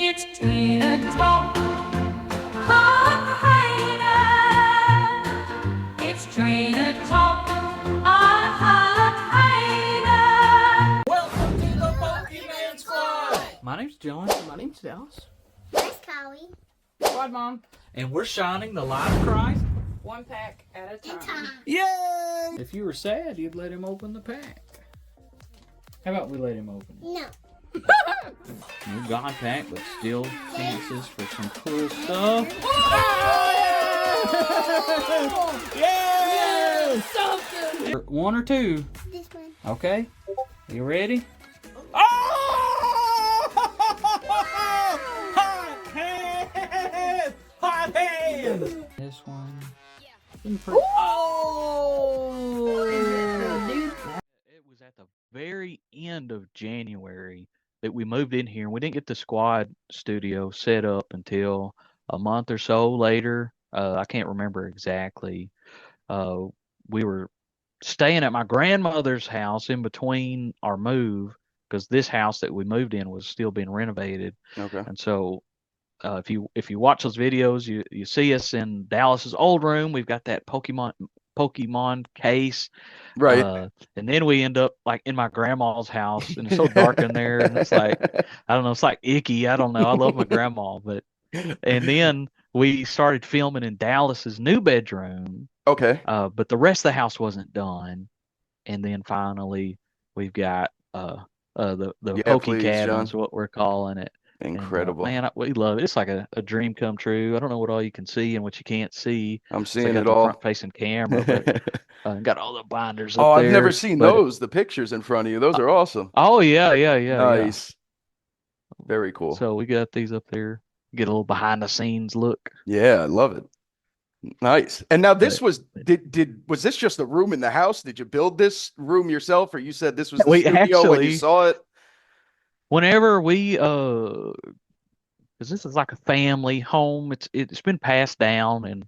It's Trainer Talk. It's Trainer Talk. Welcome to the Pokeman Squad. My name's John. My name's Dallas. That's Callie. Squad Mom. And we're shining the light of Christ. One pack at a time. Yay! If you were sad, you'd let him open the pack. How about we let him open it? No. New God pack, but still chances for some cool stuff. Yeah! Something! One or two. This one. Okay. You ready? Hot hands! This one. Oh! It was at the very end of January that we moved in here, and we didn't get the squad studio set up until a month or so later. I can't remember exactly. We were staying at my grandmother's house in between our move because this house that we moved in was still being renovated. Okay. And so if you watch those videos, you see us in Dallas's old room. We've got that Pokemon case. Right. And then we end up like in my grandma's house, and it's so dark in there, and it's like, I don't know, it's like icky. I don't know. I love my grandma, and then we started filming in Dallas's new bedroom. Okay. But the rest of the house wasn't done. And then finally we've got the Poke please, Cabin is John. what we're calling it. Incredible. And, man, we love it. It's like a dream come true. I don't know what all you can see and what you can't see. I'm So I seeing got it the all. front-facing camera, but got all the binders up Oh, there. I've never seen but- those. The pictures in front of you. Those are awesome. Oh, yeah. Nice. Very cool. So we got these up there. Get a little behind-the-scenes look. Yeah, I love it. Nice. And now this But- was was this just a room in the house? Did you build this room yourself, or you said this was the We studio when you actually- saw it? Whenever we because this is like a family home, it's been passed down, and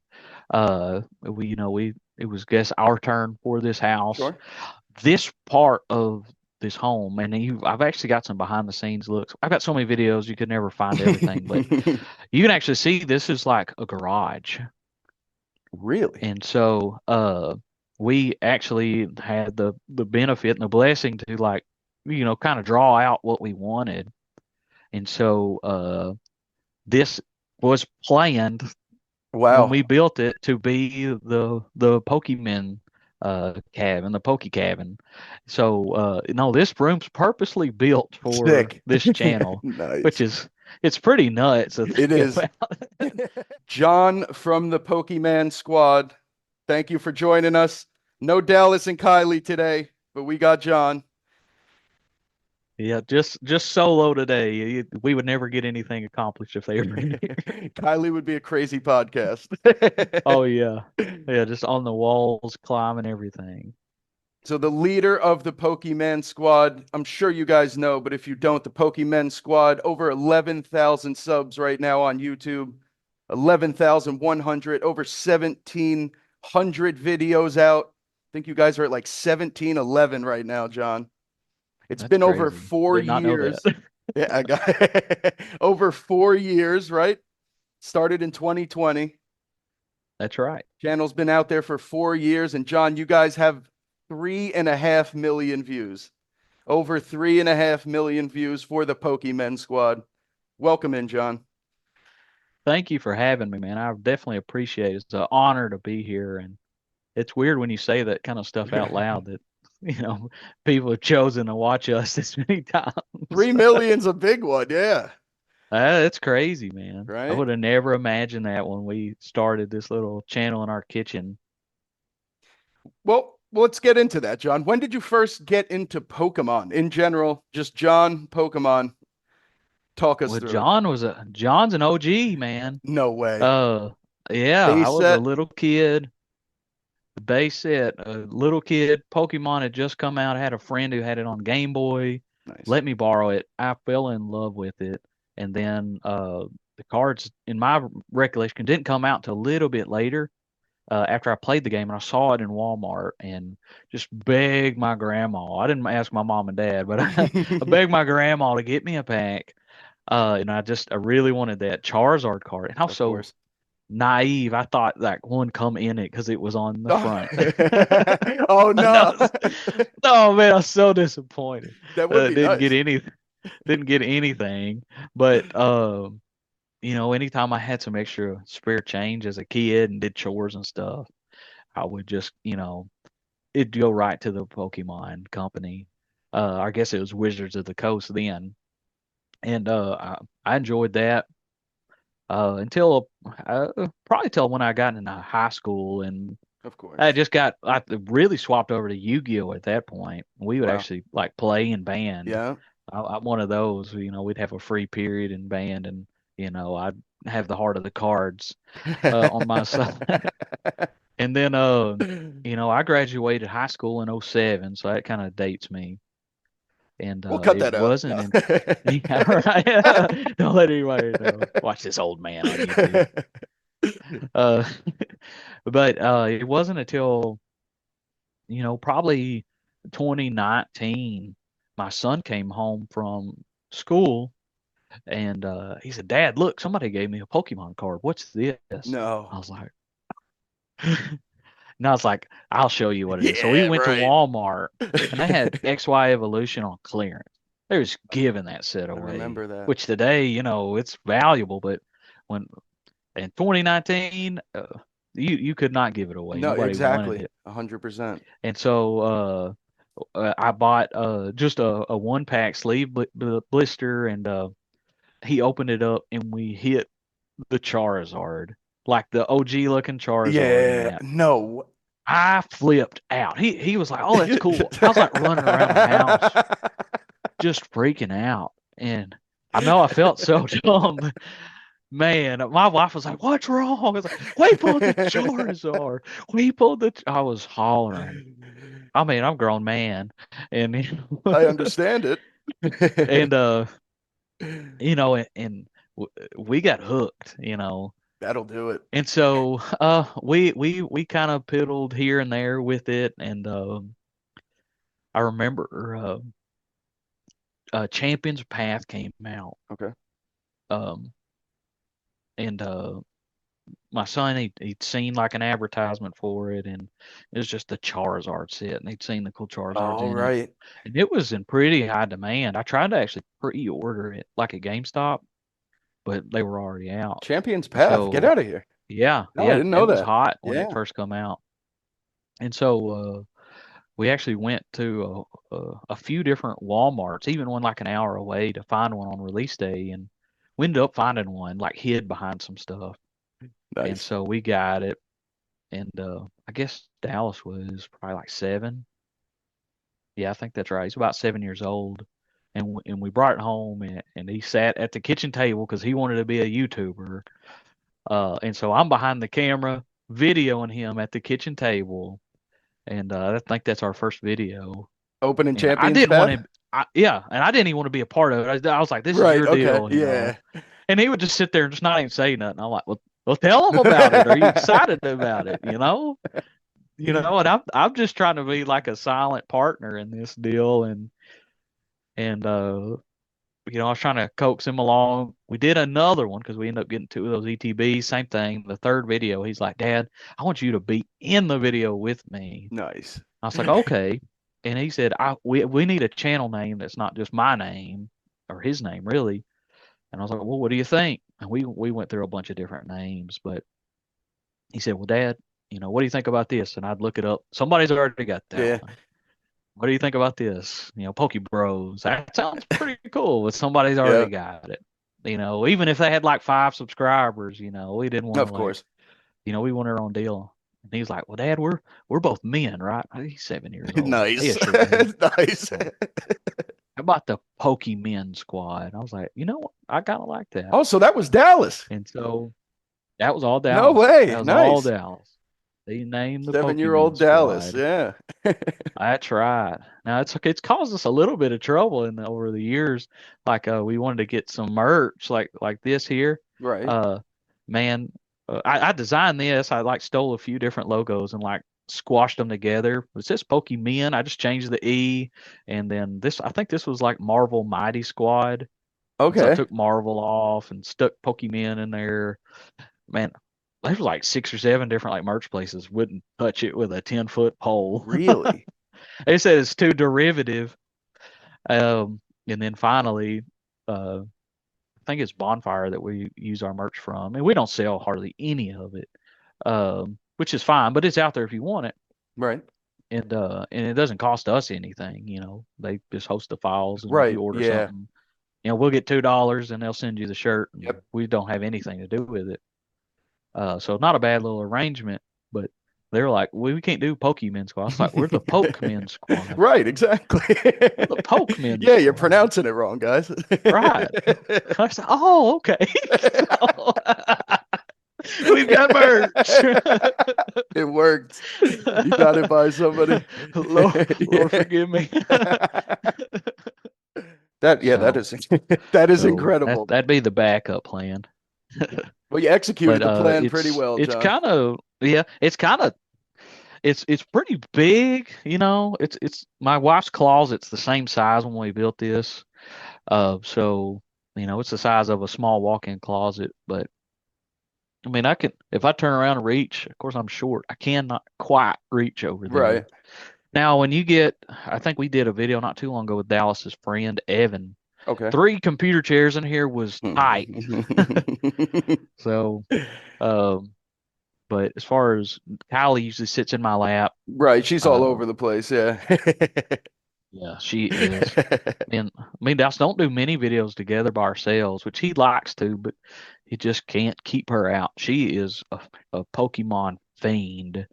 it was our turn for this house. Sure. This part of this home, and I've actually got some behind the scenes looks. I've got so many videos you could never find everything, but you can actually see this is like a garage. Really? And so we actually had the benefit and the blessing to kind of draw out what we wanted. And so this was planned Wow. when we built it to be the Pokemen cabin, the Poke Cabin. So no, this room's purposely built for Sick. this channel, Nice. which it's pretty nuts. to It think is. about. John from the Pokemon Squad, thank you for joining us. No Dallas and Kylie today, but we got John. Yeah, just solo today. We would never get anything accomplished if they were in here. Kylie would be a crazy podcast. Oh yeah, just on the walls, climbing everything. So the leader of the Pokemon Squad, I'm sure you guys know, but if you don't, the Pokemon Squad, over 11,000 subs right now on YouTube, 11,100, over 1,700 videos out. I think you guys are at like 1,711 right now, John. It's That's been over crazy. 4 Did not know years. that. Yeah, I got over 4 years, right? Started in 2020. That's right. Channel's been out there for 4 years. And John, you guys have 3.5 million views. Over 3.5 million views for the Pokemon Squad. Welcome in, John. Thank you for having me, man. I definitely appreciate it. It's an honor to be here, and it's weird when you say that kind of stuff out loud that people have chosen to watch us this many times. 3 million's a big one, yeah. That's crazy, man. I Right? would have never imagined that when we started this little channel in our kitchen. Well, let's get into that, John. When did you first get into Pokemon in general? Just John, Pokemon. Talk us Well, through it. John's an OG, man. No way. Yeah, Base I was a set? little kid. The base set, a little kid. Pokemon had just come out. I had a friend who had it on Game Boy. Nice. Let me borrow it. I fell in love with it. And then the cards, in my recollection, didn't come out until a little bit later after I played the game, and I saw it in Walmart and just begged my grandma. I didn't ask my mom and dad, but I begged my grandma to get me a pack. And I really wanted that Charizard card. And I was Of so course. naive. I thought like one come in it because it was on the front. Oh And I no. was, no man, I was so disappointed. That would be Didn't get nice. didn't get anything. But anytime I had some extra spare change as a kid and did chores and stuff, I would just, it'd go right to the Pokemon company. I guess it was Wizards of the Coast then. And I enjoyed that until probably till when I got into high school, and Of course. I really swapped over to Yu-Gi-Oh at that point. We would Wow. actually like play in band. Yeah. I'm one of those, we'd have a free period in band, and I'd have the heart of the cards on my side. And then I graduated high school in '07, so that kind of dates me. And We'll cut it that out. wasn't No. in yeah, right. Don't let anybody know. Watch this old man on YouTube. Uh, but it wasn't until, probably 2019, my son came home from school and he said, "Dad, look, somebody gave me a Pokemon card. What's this?" No. I was like, and I was like, "I'll show you what it is." So we Yeah, went to right. Walmart and they had XY Evolution on clearance. They was giving that set I away, remember that. which today, it's valuable, but when in 2019, you could not give it away. No, Nobody wanted exactly. it. 100%. And so I bought just a one pack sleeve blister, and he opened it up and we hit the Charizard, like the OG looking Charizard in Yeah. that. No. I flipped out. He was like, "Oh, that's cool." I was like running around the house just freaking out. And I know I felt so dumb. Man, my wife was like, "What's wrong?" I was like, "We pulled the Charizard. We pulled the." I was hollering. I mean, I'm a grown man, and I understand it. and we got hooked. That'll do it. And so we kind of piddled here and there with it, and I remember Champions Path came out, Okay. um, and my son he'd seen like an advertisement for it, and it was just the Charizard set, and he'd seen the cool Charizards All in it, right. and it was in pretty high demand. I tried to actually pre-order it like at GameStop, but they were already out. Champions And Path. Get so out of here. yeah, No, I didn't know it was that. hot when it Yeah. first come out, and so we actually went to a few different Walmarts, even one like an hour away, to find one on release day, and we ended up finding one like hid behind some stuff, and Nice. so we got it. And I guess Dallas was probably like 7. Yeah, I think that's right. He's about 7 years old, and we brought it home, and he sat at the kitchen table because he wanted to be a YouTuber. And so I'm behind the camera videoing him at the kitchen table, and I think that's our first video. Opening And I Champions didn't want Path? to, yeah, and I didn't even want to be a part of it. I was like, "This is Right. your Okay. deal." Yeah. And he would just sit there and just not even say nothing. I'm like, "Well, tell him about it. Are you excited about it?" And I'm just trying to be like a silent partner in this deal, and I was trying to coax him along. We did another one because we ended up getting 2 of those ETBs. Same thing. The third video, he's like, "Dad, I want you to be in the video with me." Nice. I was like, "Okay." And he said, we need a channel name that's not just my name or his name really. And I was like, "Well, what do you think?" And we went through a bunch of different names, but he said, "Well, Dad, what do you think about this?" And I'd look it up. Somebody's already got that Yeah. one. What do you think about this? Poke Bros. That sounds pretty cool, but somebody's already Yeah. got it. Even if they had like 5 subscribers, we didn't want to Of like, course. we want our own deal. And he's like, "Well, Dad, we're both men, right?" He's 7 years old. Nice. Yeah, sure, Dad. Nice. So, how about the Pokemen squad? I was like, you know what? I kind of like that. Oh, so that was Dallas. And so that was all No Dallas. way. That was all Nice. Dallas. They named the 7-year-old Pokemon Dallas. squad. Yeah. That's right. Now it's caused us a little bit of trouble over the years. Like we wanted to get some merch like this here. Right. Man, I designed this. I like stole a few different logos and like squashed them together. It says Pokemen. I just changed the E, and then this. I think this was like Marvel Mighty Squad. So I Okay. took Marvel off and stuck Pokemon in there. Man, there was like 6 or 7 different like merch places wouldn't touch it with a 10-foot pole. Really? They said it's too derivative. And then finally, I think it's Bonfire that we use our merch from, and we don't sell hardly any of it, which is fine, but it's out there if you want it, Right. and it doesn't cost us anything. They just host the files, and if Right. you order Yeah. something, we'll get $2 and they'll send you the shirt, and Yep. we don't have anything to do with it. So not a bad little arrangement, but they're like, we can't do Pokemon Squad. It's like, we're the Pokemon Squad. Right, exactly. The Pokemon Yeah, you're Squad. pronouncing it wrong, guys. Right. I said, oh, okay. We've got merch. It worked. You got it by somebody. Lord forgive me. That So- is that is So incredible. that'd be the backup plan. Well, you executed But the plan pretty well, it's John. kind of it's pretty big, It's my wife's closet's the same size when we built this. So it's the size of a small walk-in closet, but I mean, if I turn around and reach, of course I'm short. I cannot quite reach over there. Right. Now, I think we did a video not too long ago with Dallas's friend Evan. Okay. 3 computer chairs in here was tight. So, but as far as Kylie usually sits in my lap. Right. She's all Uh, over the place. Yeah. Yeah, she is. And me and Dallas don't do many videos together by ourselves, which he likes to, but he just can't keep her out. She is a Pokemon fiend.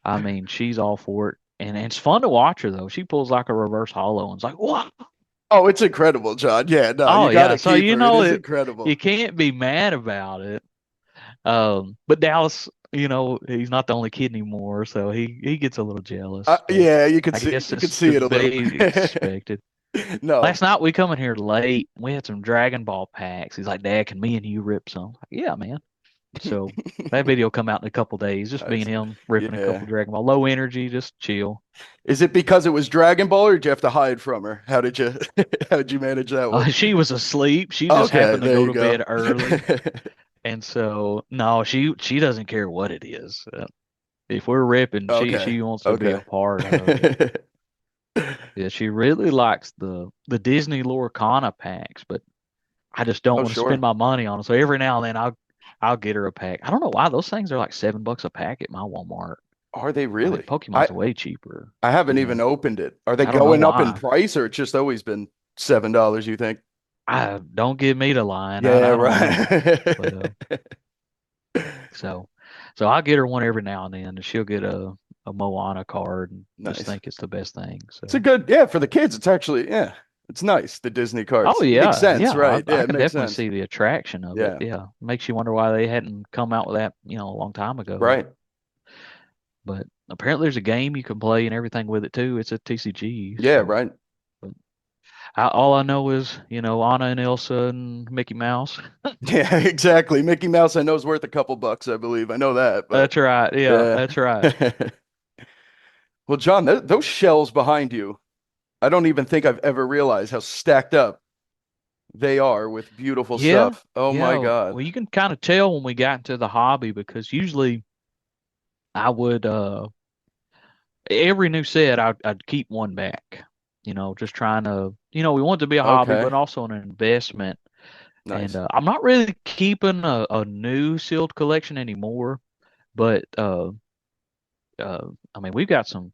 I mean, she's all for it. And it's fun to watch her, though. She pulls like a reverse hollow and it's like, what? Oh, it's incredible, John. Yeah, no, Oh, you gotta yeah. So, keep her. It is it, incredible. you can't be mad about it. But Dallas, he's not the only kid anymore, so he gets a little jealous. But Yeah, you could I see guess you could it's see to it a little. be expected. No. Last night we come in here late. We had some Dragon Ball packs. He's like, Dad, can me and you rip some? I was like, yeah, man. So that video come out in a couple days. Just me and him ripping a Yeah. couple Dragon Ball. Low energy, just chill. Is it because it was Dragon Ball, or did you have to hide from her? How did you manage that one? She was asleep. She just Okay, happened to there go you to go. bed early, and so no, she doesn't care what it is. If we're ripping, Okay, she wants to be a okay. part of it. Yeah, she really likes the Disney Lorcana packs, but I just don't Oh, want to sure. spend my money on them. So every now and then I'll get her a pack. I don't know why those things are like $7 a pack at my Walmart. Are they I really? think Pokemon's way cheaper. I haven't Yeah. even opened it. Are they I don't know going up in why. price, or it's just always been $7, you think? Don't give me the line. Yeah, I don't know. right. But, so I'll get her one every now and then, and she'll get a Moana card and Nice. just think it's the best thing. So It's a good, yeah, for the kids. It's actually, yeah, it's nice. The Disney cards. oh yeah, Makes sense, yeah. right? Yeah, I it can makes definitely sense. see the attraction of Yeah. it. Yeah, makes you wonder why they hadn't come out with that, a long time ago. Right. But apparently there's a game you can play and everything with it too. It's a TCG. Yeah, so- right. all I know is, Anna and Elsa and Mickey Mouse. Yeah, exactly. Mickey Mouse, I know, is worth a couple bucks, I believe. I know that, but That's right. Yeah, yeah. that's right. Well, John, those shelves behind you, I don't even think I've ever realized how stacked up they are with beautiful Yeah, stuff. Oh my yeah. God. Well, you can kind of tell when we got into the hobby because usually I would every new set I'd keep one back. Just trying to, we want it to be a hobby, Okay. but also an investment. Nice. And I'm not really keeping a new sealed collection anymore, but I mean we've got some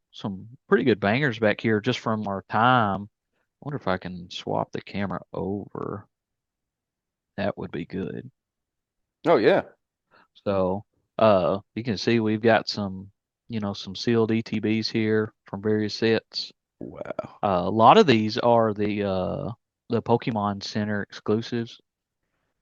pretty good bangers back here just from our time. I wonder if I can swap the camera over. That would be good. Oh yeah. So you can see we've got some some sealed ETBs here from various sets. Wow. A lot of these are the Pokemon Center exclusives.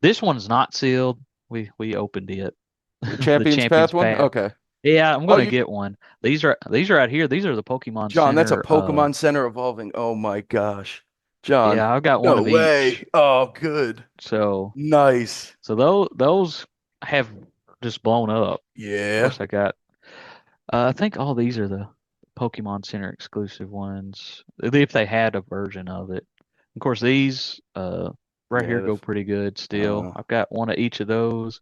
This one's not sealed. We opened it. The The Champions Path one? Path. Okay. Yeah, I'm gonna you- get one. These are out here. These are the Pokemon John, that's a Center. Pokemon Center evolving. Oh my gosh. John. Yeah, I've got one No of way. each. Oh, good. So Nice. those have just blown up. Of Yeah. course, I got. I think all these are the Pokemon Center exclusive ones, if they had a version of it. Of course, these right Yeah, here go pretty good still. uh, I've got one of each of those.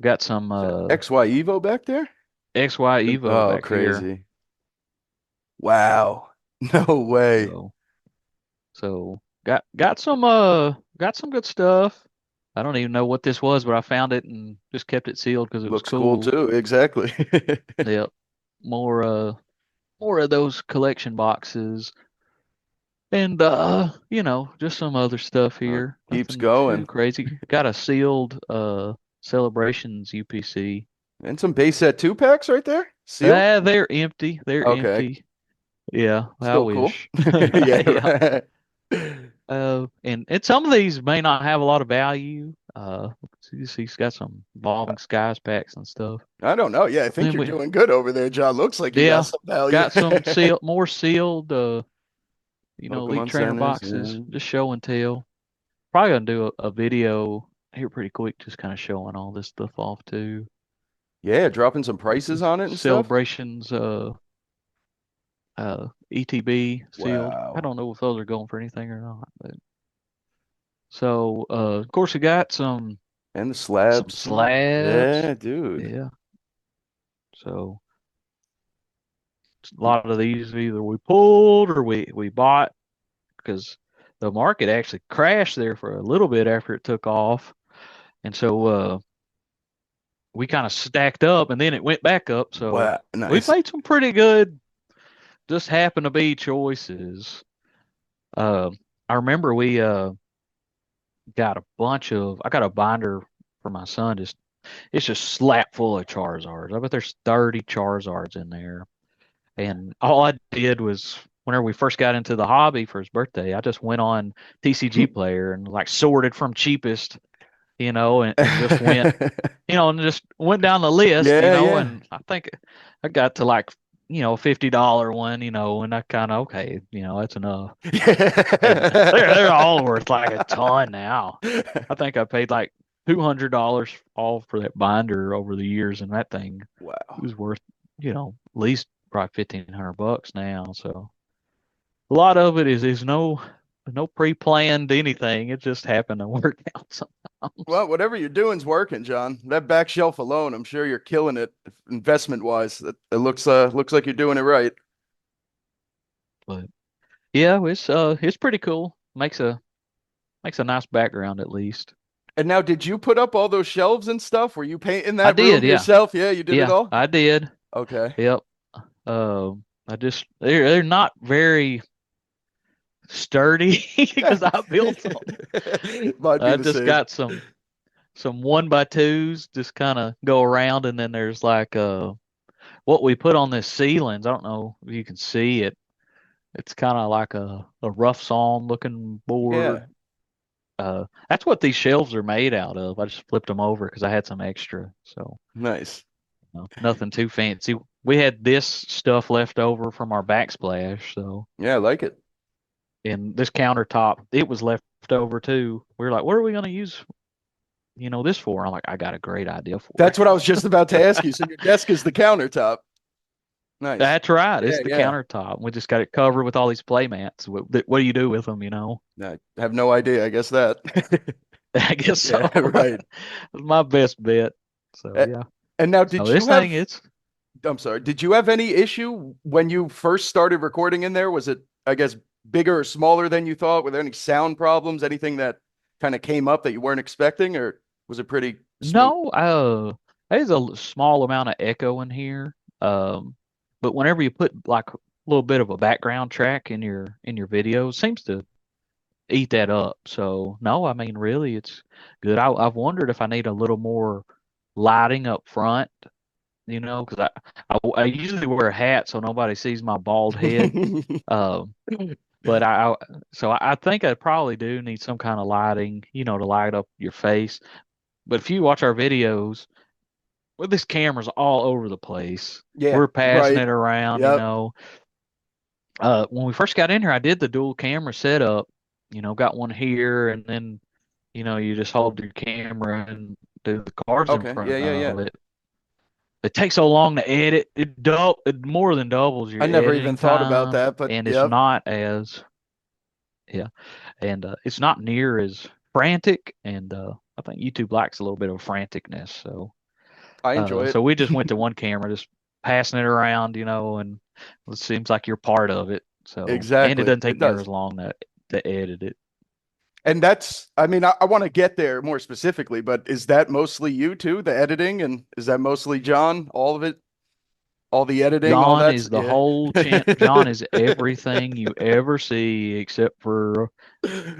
Got some is that XY Evo back there? XY Evo Oh, back here. crazy. Wow. No way. So so got some good stuff. I don't even know what this was, but I found it and just kept it sealed because it was Looks cool cool. too. Exactly. Yep. More more of those collection boxes. And just some other stuff here. Keeps Nothing too going. crazy. Got a sealed Celebrations UPC. And some base set 2 packs right there. Sealed? They're empty. They're Okay. empty. Yeah, I Still cool. wish. Yeah, Yeah. right. And some of these may not have a lot of value. He's got some Evolving Skies packs and stuff. I don't know. Yeah, I think Then you're we, doing good over there, John. Looks like you got yeah, some value. got some more sealed, Elite Pokemon Trainer centers, boxes, yeah. just show and tell. Probably gonna do a video here pretty quick, just kind of showing all this stuff off too. Yeah, dropping some prices This on it and stuff. Celebrations, ETB sealed. I Wow. don't know if those are going for anything or not, but so of course we got And the some slabs too. slabs. Yeah, dude. Yeah. So a lot of these either we pulled or we bought because the market actually crashed there for a little bit after it took off. And so we kind of stacked up and then it went back up. So Wow. we've Nice. made some pretty good, just happen to be choices. Uh, I remember we got I got a binder for my son. It's just slap full of Charizards. I bet there's 30 Charizards in there. And all I did was whenever we first got into the hobby for his birthday, I just went on TCG Player and like sorted from cheapest, and just went, and just went down the list, Yeah, yeah. and I think I got to like, $50 one, and I kind of, okay, that's enough. And they're all worth like a ton now. I think I paid like $200 all for that binder over the years, and that thing Wow. was worth, at least probably $1,500 now. So a lot of it is no pre-planned anything. It just happened to work out sometimes. Well, whatever you're doing's working, John. That back shelf alone, I'm sure you're killing it investment wise. It looks like you're doing it right. But yeah, it's pretty cool. Makes a nice background at least. And now, did you put up all those shelves and stuff? Were you painting I that did, room yeah. yourself? Yeah, you did it Yeah, all? I did. Okay. Yep. They're not very sturdy because I built them. Might be I the just same. got some 1x2s just kind of go around, and then there's like what we put on this ceilings. I don't know if you can see it. It's kind of like a rough sawn looking Yeah. board. That's what these shelves are made out of. I just flipped them over because I had some extra. So Nice. nothing too fancy. We had this stuff left over from our backsplash, so Yeah, I like it. and this countertop, it was left over too. We were like, what are we gonna use, this for? I'm like, I got a great idea for That's it. what I was just about to ask you. So your desk is the countertop. Nice. That's right. Yeah, It's the yeah. countertop. We just got it covered with all these play mats. What do you do with them, I have no idea. I guess that. I guess so. Yeah, right. My best bet. So A- yeah. And now, So did this you thing, have? it's I'm sorry. Did you have any issue when you first started recording in there? Was it, I guess, bigger or smaller than you thought? Were there any sound problems? Anything that kind of came up that you weren't expecting, or was it pretty smooth? no, there's a small amount of echo in here. But whenever you put like a little bit of a background track in your video, it seems to eat that up. So no, I mean really, it's good. I've wondered if I need a little more lighting up front, because I usually wear a hat so nobody sees my bald head. Um, but I think I probably do need some kind of lighting, to light up your face. But if you watch our videos, well, this camera's all over the place. Yeah, We're passing right. it around, Yep. When we first got in here, I did the dual camera setup, got one here, and then, you just hold your camera and do the cards in Okay. Yeah, front yeah, yeah. of it. It takes so long to edit. It more than doubles your I never even editing thought about time, that, but and it's yep. not as, yeah, and it's not near as frantic, and I think YouTube likes a little bit of franticness. So I enjoy so it. we just went to one camera, just passing it around, and it seems like you're part of it. So and it Exactly. doesn't take It near does. as long to edit it. And that's, I mean, I want to get there more specifically, but is that mostly you too, the editing? And is that mostly John? All of it? All the editing, all John that's, is the yeah. whole John is everything you ever see except for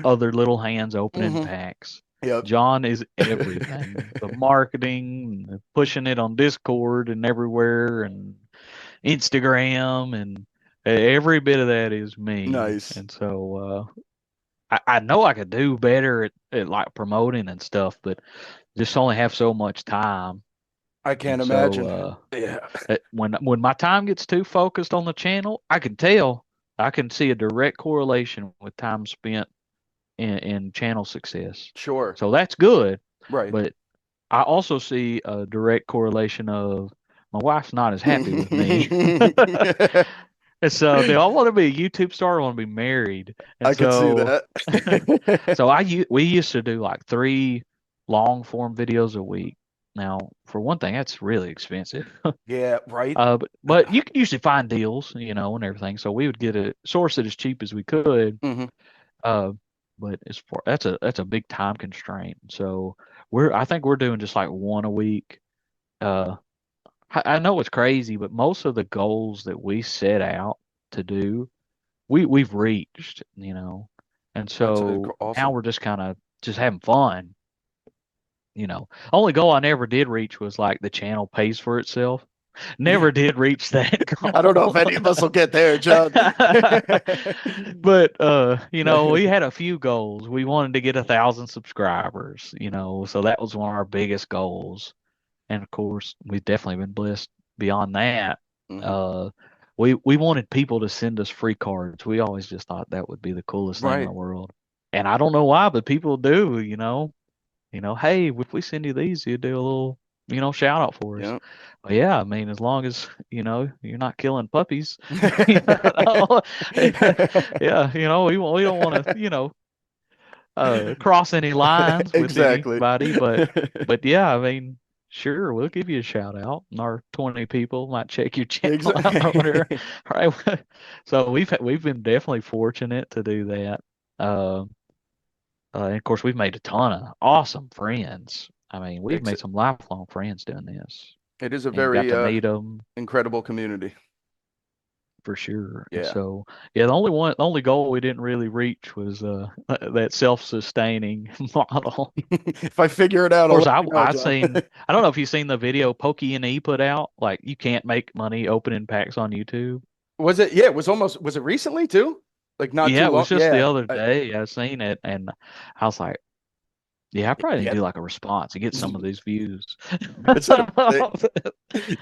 other little hands opening Hmm. packs. Yep. John is everything. The marketing, the pushing it on Discord and everywhere and Instagram and every bit of that is me. Nice. And so I know I could do better at like promoting and stuff, but just only have so much time. I can't And so imagine. Yeah. when my time gets too focused on the channel, I can tell. I can see a direct correlation with time spent in channel success. Sure. So that's good, Right. but I also see a direct correlation of my wife's not as happy with me. And so do I want to be a YouTube star? I want to be married. And I could see so that. so we used to do like 3 long form videos a week. Now, for one thing, that's really expensive. Yeah, right. But you can usually find deals, and everything. So we would get a source it as cheap as we could. Hmm. Uh, but that's a big time constraint. So I think we're doing just like one a week. Uh, I know it's crazy, but most of the goals that we set out to do, we've reached. And That's so now awesome. we're just kind of just having fun. Only goal I never did reach was like the channel pays for itself. Yeah. Never did reach that I don't know if goal. any of us will get there, John. But we had a few goals. We wanted to get 1,000 subscribers, so that was one of our biggest goals. And of course, we've definitely been blessed beyond that. Hmm. Uh, we wanted people to send us free cards. We always just thought that would be the coolest thing in Right. the world. And I don't know why, but people do. Hey, if we send you these, you do a little, shout out for us. Yeah. Well, yeah, I mean, as long as, you're not killing puppies, you know, yeah, we don't want to, cross any lines with Exactly. anybody, but yeah, I mean, sure, we'll give you a shout out, and our 20 people might check your channel out or whatever. Exactly. All right. So we've been definitely fortunate to do that. Um, and of course, we've made a ton of awesome friends. I mean, we've Ex made some lifelong friends doing this It is a and got very to meet them incredible community. for sure. And Yeah. so, yeah, the only goal we didn't really reach was that self-sustaining model. If I figure it out, Of I'll course, let you know, John. I don't know if you've seen the video Poke put out. Like, you can't make money opening packs on YouTube. Was it? Yeah, was it recently too? Like not Yeah, too it was long. just the Yeah. other day I seen it, and I was like, yeah, I probably need to Yeah. do like a response and get some of these views. It's not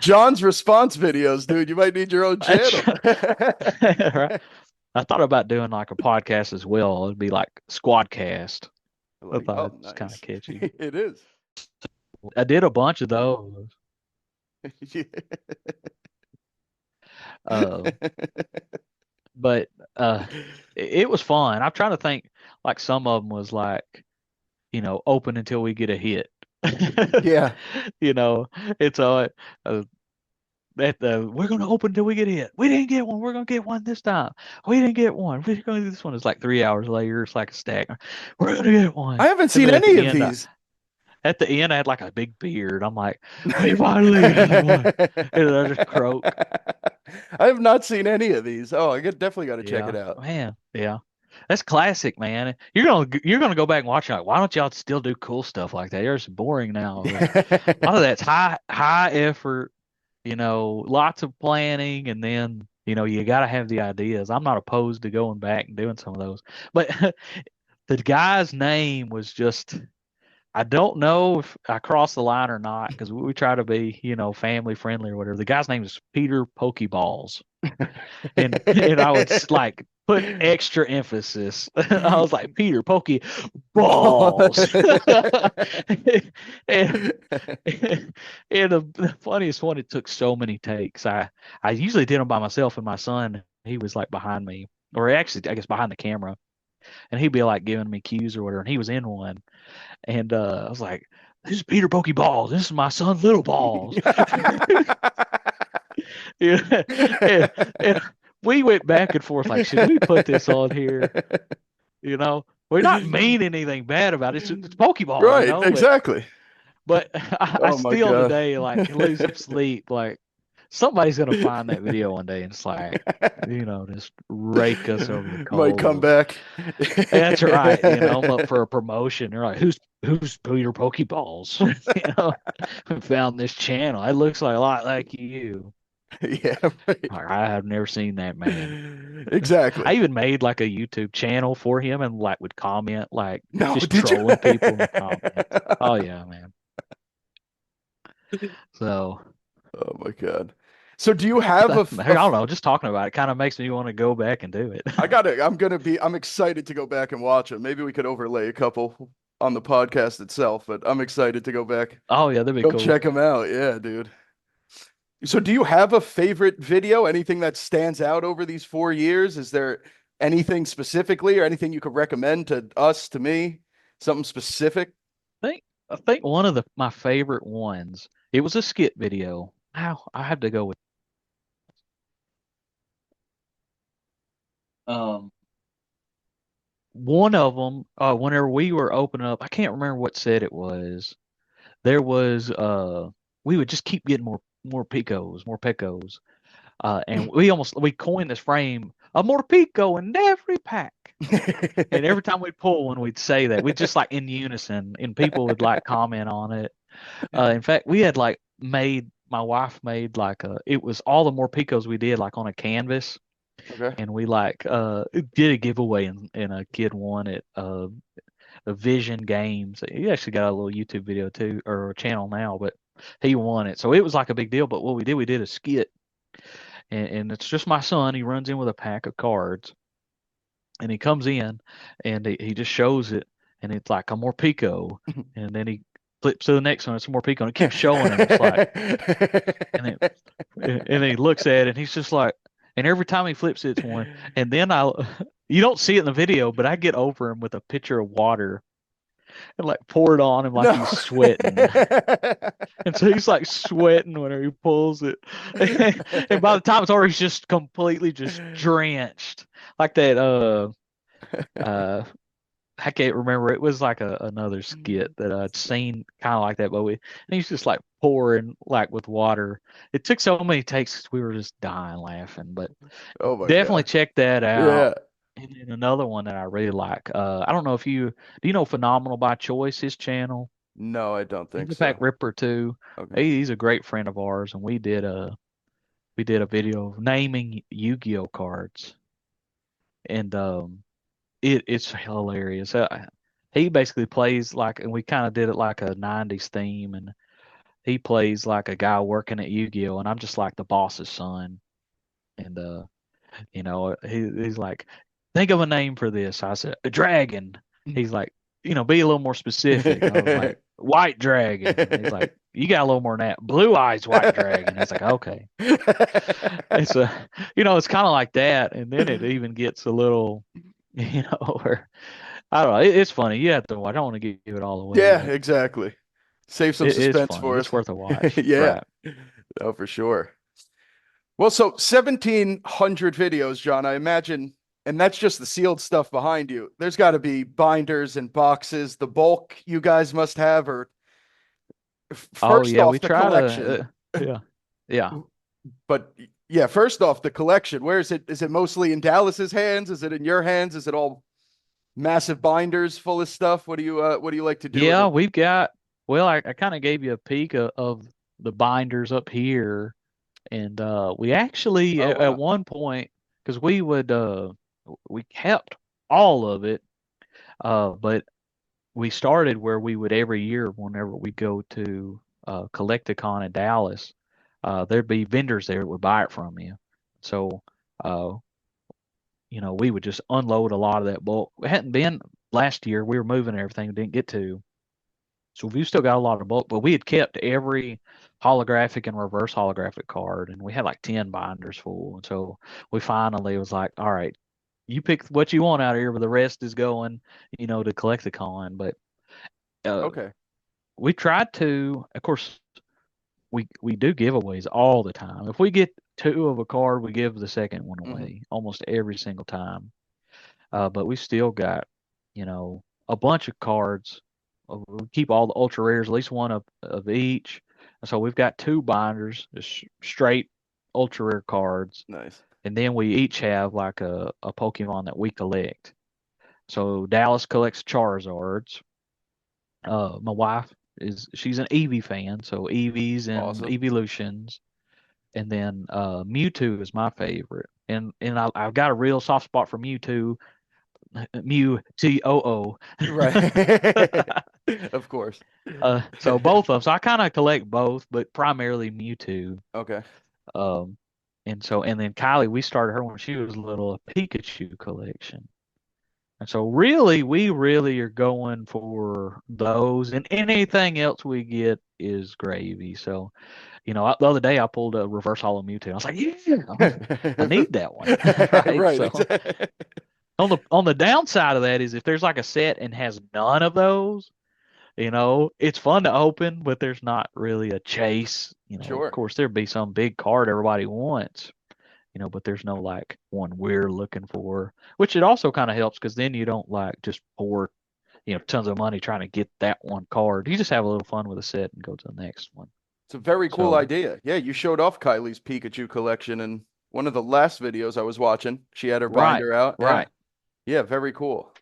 John's response videos, dude. You might need your own channel. Right. I thought about doing like a podcast as well. It'd be like Squadcast. I Like, thought oh, it's kind of nice. catchy. It is. I did a bunch of those. Yeah. Uh, but it was fun. I'm trying to think, like some of them was like, open until we get a hit. Yeah. You know, it's uh we're gonna open until we get a hit. We didn't get one. We're gonna get one this time. We didn't get one. We're gonna do this one. It's like 3 hours later. It's like a stack. We're gonna get one. I haven't And seen then any of these. at the end, I had like a big beard. I'm like, we finally got one. And I just croak. I have not seen any of these. Oh, definitely got to check Yeah, it out. man. Yeah, that's classic, man. You're gonna go back and watch it. Like, why don't y'all still do cool stuff like that? You're just boring now. But a lot of that's high effort. Lots of planning, and then you got to have the ideas. I'm not opposed to going back and doing some of those, but the guy's name was just. I don't know if I crossed the line or not because we try to be, family friendly or whatever. The guy's name is Peter Pokeballs, and I would like put extra emphasis. I was like Peter Pokeballs, and the funniest one, it took so many takes. I usually did them by myself, and my son he was like behind me, or actually I guess behind the camera. and he'd be like giving me cues or whatever, and he was in one, and I was like, "This is Peter Pokeballs. This is my son Little Balls." Yeah, and we went back and forth like, should we put this on here? You know, we're not mean anything bad about it. It's Pokeball, you Right, know, exactly. but I Oh my still God. today like lose some sleep. Like somebody's gonna find that video one day and it's like, just rake us over the Might come coals. back. That's right. I'm up for a promotion. They're like, who's Peter Pokeballs? We found this channel. It looks like a lot like you. Yeah, right. I have never seen that man. I Exactly. even made like a YouTube channel for him and like would comment like No, just did you? trolling people in the comments. Oh yeah, man. So Oh my God. So do you I have don't know, just talking about it kind of makes me want to go back and do it. I'm excited to go back and watch it. Maybe we could overlay a couple on the podcast itself, but I'm excited to go back, Oh yeah, that'd be go cool. check them out. Yeah, dude. So do you have a favorite video? Anything that stands out over these 4 years? Is there anything specifically or anything you could recommend to us, to me? Something specific? I think one of my favorite ones, it was a skit video. Wow, I have to go with um one of them, whenever we were opening up, I can't remember what set it was. There was we would just keep getting more picos, more pecos. And we coined this frame, a more pico in every pack. And every time we'd pull one, we'd say that. We'd just like in unison, and people would like comment on it. In fact, we had like my wife made like it was all the more picos we did like on a canvas, Okay. and we like did a giveaway, and a kid won it. The Vision Games. He actually got a little YouTube video too, or a channel now, but he won it. So it was like a big deal. But what we did a skit, and it's just my son. He runs in with a pack of cards, and he comes in, and he just shows it, and it's like a more pico, and then he flips to the next one, it's more pico, and it keeps showing him. It's like, and then he looks at it, and he's just like, and every time he flips, it's one, and then you don't see it in the video, but I get over him with a pitcher of water and like pour it on him like No. he's sweating. And so he's like sweating whenever he pulls it. And by the time it's over, he's just completely just drenched. Like that uh I can't remember. It was like another skit that I'd seen kind of like that, but and he's just like pouring like with water. It took so many takes, we were just dying laughing. But Oh my definitely God. check that out. Yeah. And then another one that I really like. I don't know if do you know Phenomenal by Choice, his channel? No, I don't He's think a Pack so. Ripper too. Okay. He's a great friend of ours, and we did a video of naming Yu-Gi-Oh cards, and it's hilarious. He basically plays like, and we kind of did it like a '90s theme, and he plays like a guy working at Yu-Gi-Oh, and I'm just like the boss's son, and he's like, think of a name for this. I said, a dragon. He's like, be a little more specific. I was like, white dragon. He's like, you got a little more than that. Blue eyes white dragon. He's like, okay. It's it's kind of like that. And then it even gets a little, where I don't know. It's funny. You have to watch. I don't want to give it all away, Yeah, but exactly. Save some it's suspense funny. for It's us. worth a watch. Yeah. Right. Oh, for sure. Well, so 1,700 videos, John, I imagine, and that's just the sealed stuff behind you. There's got to be binders and boxes. The bulk you guys must have, or Oh first yeah, we off, the try collection. to. Yeah. Yeah. But yeah, first off, the collection. Where is it? Is it mostly in Dallas's hands? Is it in your hands? Is it all massive binders full of stuff? What do you like to do with Yeah, it? we've got. Well, I kind of gave you a peek of the binders up here, and we actually Oh at wow. one point, because we kept all of it, but we started where we would every year whenever we go to Collecticon in Dallas, there'd be vendors there that would buy it from you. So uh, we would just unload a lot of that bulk. It hadn't been last year. We were moving everything, didn't get to. So we've still got a lot of bulk, but we had kept every holographic and reverse holographic card, and we had like 10 binders full. And so we finally was like, all right, you pick what you want out of here, but the rest is going, to collect the con. But uh, Okay. we tried to, of course, we do giveaways all the time. If we get two of a card, we give the second one Hmm. away almost every single time. But we still got, a bunch of cards. We keep all the ultra rares, at least one of each. And so we've got two binders, just straight ultra rare cards. Nice. And then we each have like a Pokemon that we collect. So Dallas collects Charizards. My wife she's an Eevee fan, so Eevees and Awesome. Evolutions. And then Mewtwo is my favorite. And I've got a real soft spot for Mewtwo. Mew Too. Right. Of course. So both of them. So I kind of collect both, but primarily Mewtwo. Okay. Um, and then Kylie, we started her when she was little, a Pikachu collection. And so we really are going for those, and anything else we get is gravy. So, the other day I pulled a reverse hollow Mewtwo. I was like, yeah, I need that one, right? Right. So on the downside of that is if there's like a set and has none of those, it's fun to open, but there's not really a chase. Of Sure. course there'd be some big card everybody wants, but there's no like one we're looking for, which it also kind of helps because then you don't like just pour, tons of money trying to get that one card. You just have a little fun with a set and go to the next one. It's a very cool So, idea. Yeah, you showed off Kylie's Pikachu collection in one of the last videos I was watching. She had her right, binder out. Yeah. right. Yeah, very cool.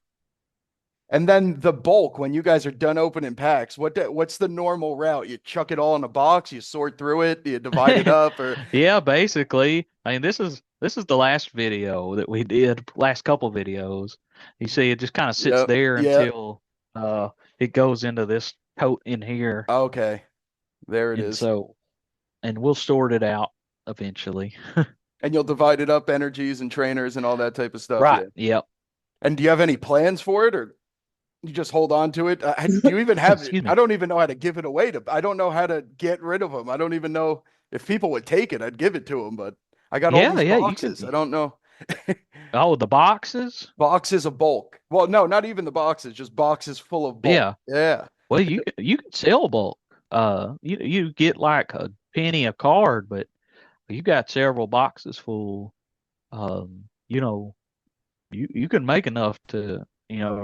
And then the bulk, when you guys are done opening packs, what's the normal route? You chuck it all in a box, you sort through it, you divide it up, or Yeah, basically. I mean, this is the last video that we did, last couple videos. You see, it just kind of sits yep, there yep. until it goes into this tote in here, Okay, there it and is. we'll sort it out eventually. And you'll divide it up, energies and trainers and all that type of stuff. Right. Yeah. Yep. And do you have any plans for it, or you just hold on to it? Do you even have it? Excuse I me. don't even know how to give it away to. I don't know how to get rid of them. I don't even know if people would take it. I'd give it to them, but I got all Yeah, these yeah. You could. boxes. I don't know. Oh, the boxes. Boxes of bulk. Well, no, not even the boxes, just boxes full of bulk. Yeah. Yeah. Well, you could sell bulk. You get like a penny a card, but you got several boxes full. Um, you know, you can make enough to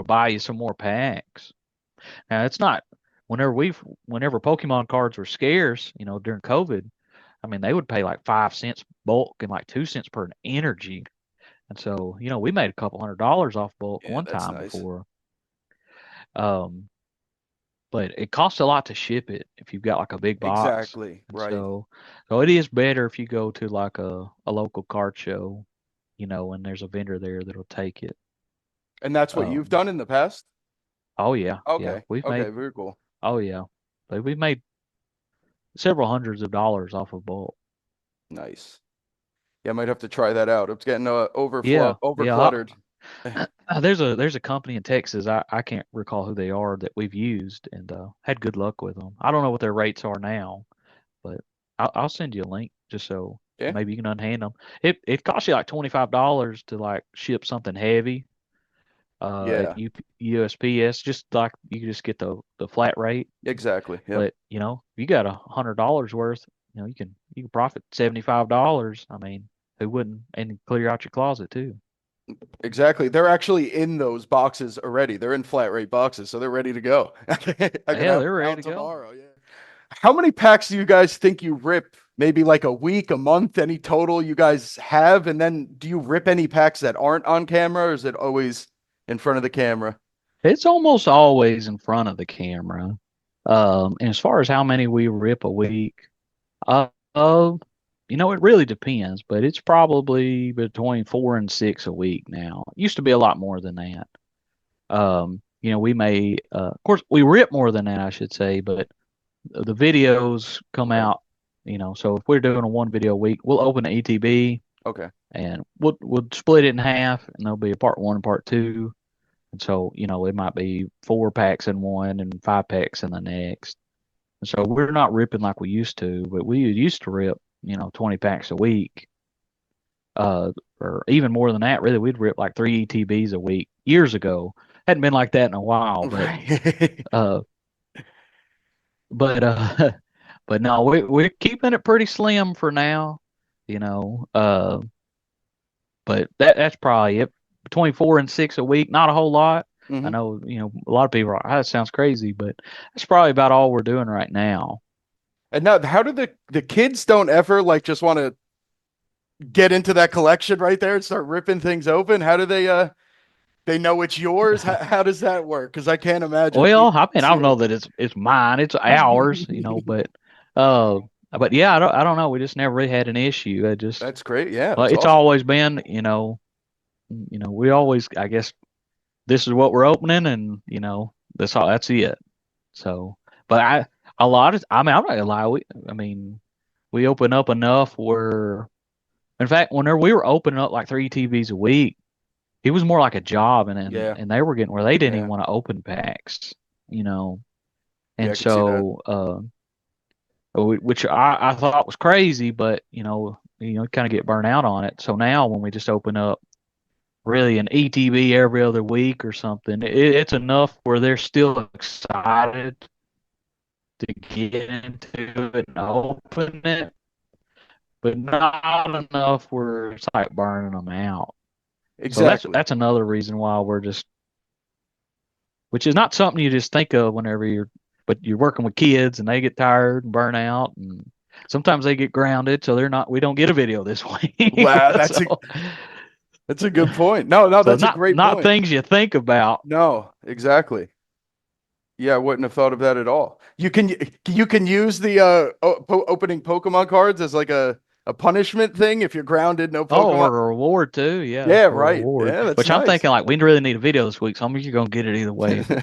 buy you some more packs. Now it's not whenever Pokemon cards were scarce, during COVID. I mean, they would pay like 5 cents bulk and like 2 cents per energy. And so, we made a couple $100 off bulk Yeah, one that's time nice. before. Um, but it costs a lot to ship it if you've got like a big box. Exactly. And Right. so it is better if you go to like a local card show, and there's a vendor there that'll take it. And that's what you've Um, done in the past? oh yeah, yeah. Okay. We've Okay, made very cool. oh yeah. We've made several hundreds of dollars off of bulk. Nice. Yeah, I might have to try that out. It's getting Yeah, over yeah. cluttered. There's a company in Texas. I can't recall who they are that we've used and had good luck with them. I don't know what their rates are now, but I'll send you a link just so Yeah. maybe you can unhand them. It costs you like $25 to like ship something heavy Yeah, at USPS, just like you just get the flat rate. exactly. Yep. But you got $100 worth, you can profit $75. I mean, who wouldn't? And clear out your closet too. Exactly. They're actually in those boxes already. They're in flat rate boxes, so they're ready to go. I can Yeah, have they're them ready out to go. tomorrow. Yeah. How many packs do you guys think you rip? Maybe like a week, a month, any total you guys have? And then do you rip any packs that aren't on camera, or is it always in front of the camera? It's almost always in front of the camera. And as far as how many we rip a week, uh, uh, it really depends, but it's probably between 4 and 6 a week now. It used to be a lot more than that. We may, of course, we rip more than that, I should say, but the videos come Right. out, so if we're doing a one video a week, we'll open an ETB Okay. and we'll split it in half and there'll be a part one and part two. And so, it might be 4 packs in one and 5 packs in the next. And so we're not ripping like we used to, but we used to rip, 20 packs a week. or even more than that. Really, we'd rip like 3 ETBs a week years ago. Hadn't been like that in a while, but Right. uh, but but no, we're keeping it pretty slim for now, you know. But that's probably it. Between 4 and 6 a week, not a whole lot. I Hmm. know, a lot of people are like, "Ah, that sounds crazy," but that's probably about all we're doing right now. And now, how do the kids don't ever like just want to get into that collection right there and start ripping things open? How do they know it's yours? How does that work? Because I can't imagine Well, people I mean, I don't seeing know that it's mine, it's ours, it. uh, but yeah, I don't know. We just never really had an issue. That's great. Yeah, Well, that's it's awesome. always been, we always, I guess, this is what we're opening, and that's it. So, but I mean, I'm not gonna lie. I mean, we open up enough where, in fact, whenever we were opening up like 3 TVs a week, it was more like a job, Yeah, and they were getting where they didn't even yeah, want to open packs, you know, yeah. and I could see that. so, which I thought was crazy, but kind of get burnt out on it. So now when we just open up really an ETB every other week or something, it's enough where they're still excited to get into it and open it, but not enough where it's like burning them out. So that's Exactly. that's another reason why we're just, which is not something you just think of whenever but you're working with kids and they get tired and burn out, and sometimes they get grounded, so we don't get a video this week. Wow, so that's a good point. No, no, so that's a not great not point. things you think about. No, exactly. Yeah, I wouldn't have thought of that at all. You can use the opening Pokemon cards as like a punishment thing if you're grounded, no Oh, Pokemon. or a reward too. Yeah, Yeah, for a right. reward. Yeah, that's Which I'm nice. thinking like we really need a video this week, so I'm you're gonna get it either way. But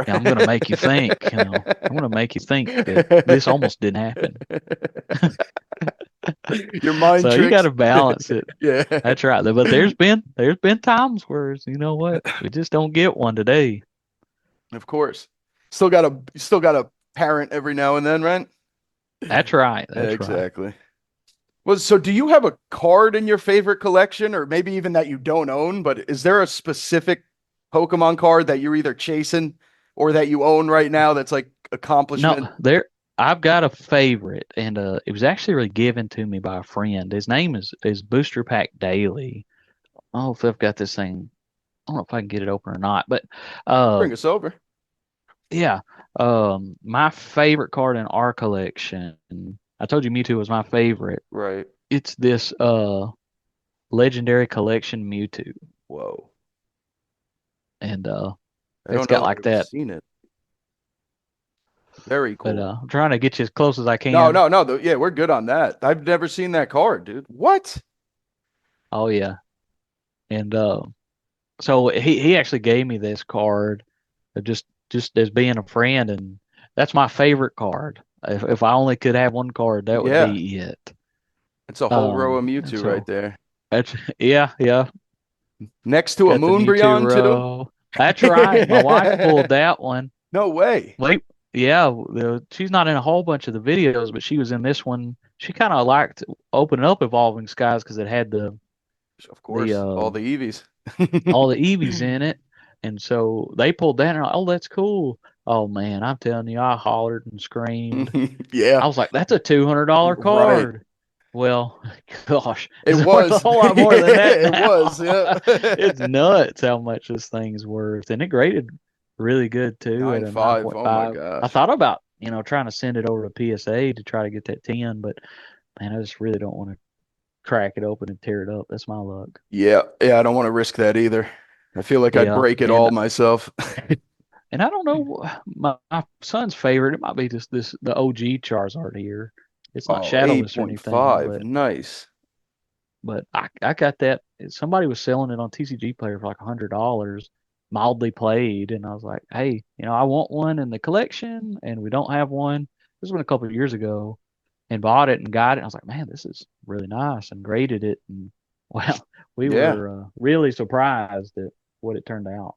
yeah, I'm gonna make you think. I'm gonna make you think that this almost didn't happen. Your mind So you got tricks. to balance it. Yeah. That's right. But there's been times where we just don't get one today. Of course. Still got a parent every now and then, right? That's right. That's right. Exactly. Well, so do you have a card in your favorite collection, or maybe even that you don't own, but is there a specific Pokemon card that you're either chasing or that you own right now that's like No, accomplishment? I've got a favorite, and it was actually really given to me by a friend. His name is Booster Pack Daily. I don't know if I've got this thing. I don't know if I can get it open or not, but uh, Bring us over. yeah. My favorite card in our collection. I told you Mewtwo was my favorite. Right. It's this legendary collection Mewtwo, Whoa. and I it's don't know got that like I've that. seen it. Very But cool. I'm trying to get you as close as I No, can. no, no. Yeah, we're good on that. I've never seen that card, dude. What? Oh yeah, and so he actually gave me this card, just as being a friend, and that's my favorite card. If I only could have one card, that would Yeah. be it. It's a whole row of And Mewtwo right so there. that's yeah. Next to a Got the Mewtwo Moonbreon too. row. That's right. My wife pulled that one. No way. Wait, yeah, she's not in a whole bunch of the videos, but she was in this one. She kind of liked opening up Evolving Skies because it had Of the course, all the Eevees. all the Eevees in it, and so they pulled that and oh, that's cool. Oh man, I'm telling you, I hollered and screamed. Yeah, I was like, that's a $200 right. card. Well, gosh, It it's worth a was. whole lot more than that It now. was, yeah. It's nuts how much this thing's worth, and it graded really good too at a 9.5. Oh my 9.5. I gosh. thought about trying to send it over to PSA to try to get that 10, but man, I just really don't want to crack it open and tear it up. That's my luck. Yeah, yeah, I don't want to risk that either. I feel like I'd Yeah, break it and all myself. and I don't know my son's favorite. It might be just the OG Charizard here. It's not Oh, shadowless or anything, 8.5. Nice. but I got that. Somebody was selling it on TCG Player for like $100, mildly played, and I was like, hey, I want one in the collection, and we don't have one. This was been a couple of years ago, and bought it and got it. And I was like, man, this is really nice, and graded it, and well, we Yeah, were really surprised at what it turned out.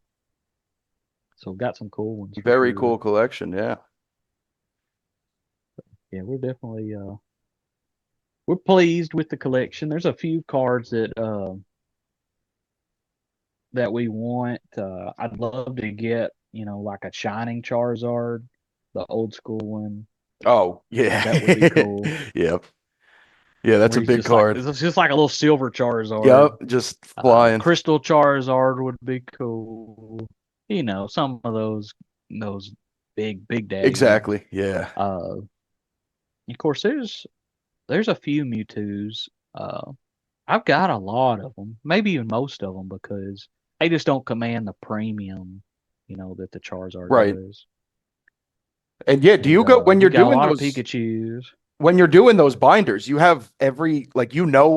So got some cool ones for very sure. cool collection. Yeah. Yeah, we're pleased with the collection. There's a few cards that we want. I'd love to get, like a Shining Charizard, the old school one. Oh, yeah. That would be cool. Yep. Yeah, that's Where a he's big just like, card. it's just like a little silver Charizard. Yep, just flying. Crystal Charizard would be cool. Some of those big daddies. Exactly. Yeah. Of course, there's a few Mewtwo's. I've got a lot of them, maybe even most of them, because they just don't command the premium, that the Charizard Right. does. And yeah, do you go when We you're got a doing lot of those Pikachus. when you're doing those binders, you have every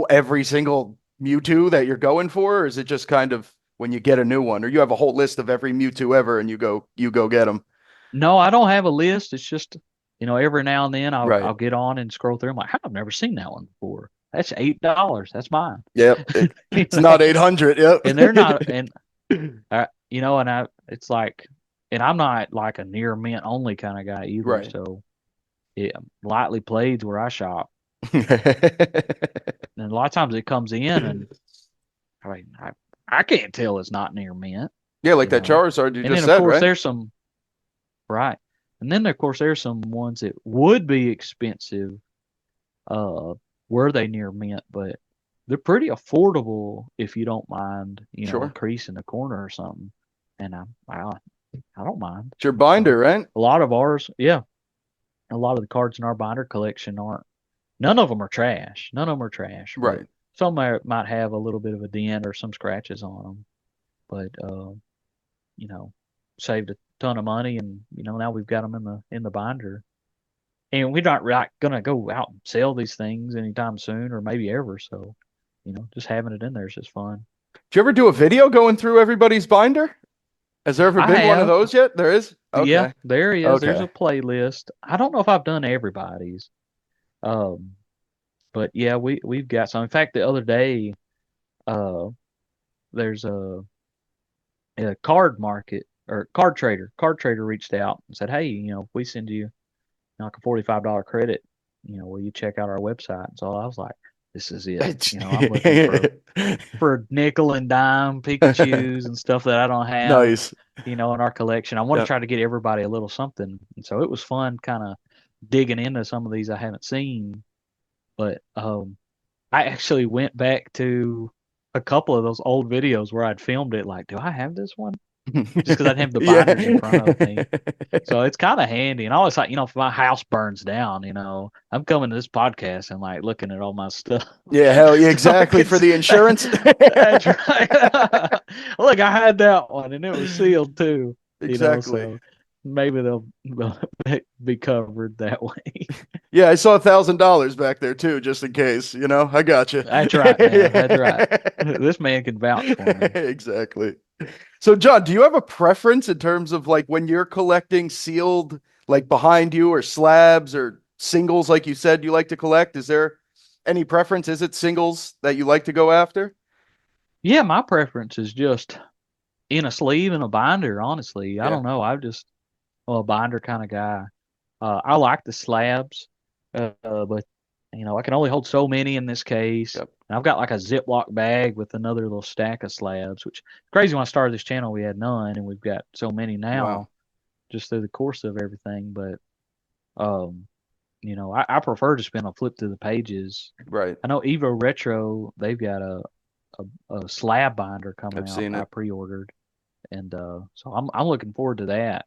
every single Mewtwo that you're going for, or is it just kind of when you get a new one, or you have a whole list of every Mewtwo ever and you go get them? No, I don't have a list. It's just, every now and then Right. I'll get on and scroll through. I'm like, I've never seen that one before. That's $8. That's mine. Yep. It's not 800. Yep. And they're not, and it's like, and I'm not like a near mint only kind of guy either. Right. So yeah, lightly played's where I shop. And a lot of times it comes in and I mean, I can't tell it's not near mint. Yeah, like that Charizard you And just then of said, course right? there's some, right. And then of course there's some ones that would be expensive, were they near mint, but they're pretty affordable if you don't mind, Sure. a crease in the corner or something. And I don't mind. It's your binder, right? A lot of ours, yeah. A lot of the cards in our binder collection none of them are trash. None of them are trash. but Right. Some might have a little bit of a dent or some scratches on them. But, saved a ton of money and, now we've got them in the binder. And we're not going to go out and sell these things anytime soon or maybe ever. So, just having it in there is just fun. Did you ever do a video going through everybody's binder? Has there ever I been one of have. those yet? There is? Okay. Yeah, there is. Okay. There's a playlist. I don't know if I've done everybody's. But yeah, we've got some. In fact, the other day, there's a card market or card trader. Card trader reached out and said, "Hey, if we send you like a $45 credit, will you check out our website?" And so I was like, "This is it." I'm looking for nickel and dime Pikachu's and stuff that I don't have. Nice. In our collection. I want to try to get everybody a little something. And so it was fun kind of digging into some of these I haven't seen. But I actually went back to a couple of those old videos where I'd filmed it like, do I have this one? Just because I'd have the binders in front of me. So it's kind of handy. And I always like, if my house burns down, I'm coming to this podcast and like looking at all my stuff. Yeah, hell yeah, exactly. For the insurance. That's right. Look, I had that one and it was sealed too. Exactly. So maybe they'll be covered that way. Yeah, I saw $1,000 back there too, just in case. I got you. That's right, man. That's right. This man can vouch for me. Exactly. So, John, do you have a preference in terms of like when you're collecting sealed, like behind you, or slabs or singles, like you said you like to collect? Is there any preference? Is it singles that you like to go after? Yeah, my preference is just in a sleeve and a binder, honestly. I Yeah. don't know. I'm just a binder kind of guy. I like the slabs, but I can only hold so many in this case. Yep. And I've got like a Ziploc bag with another little stack of slabs, which is crazy. When I started this channel, we had none, and we've got so many now, Wow. just through the course of everything. But, I prefer to spin a flip through the pages. Right. I know Evo Retro, they've got a slab binder coming I've out. seen I it. pre-ordered, and so I'm looking forward to that.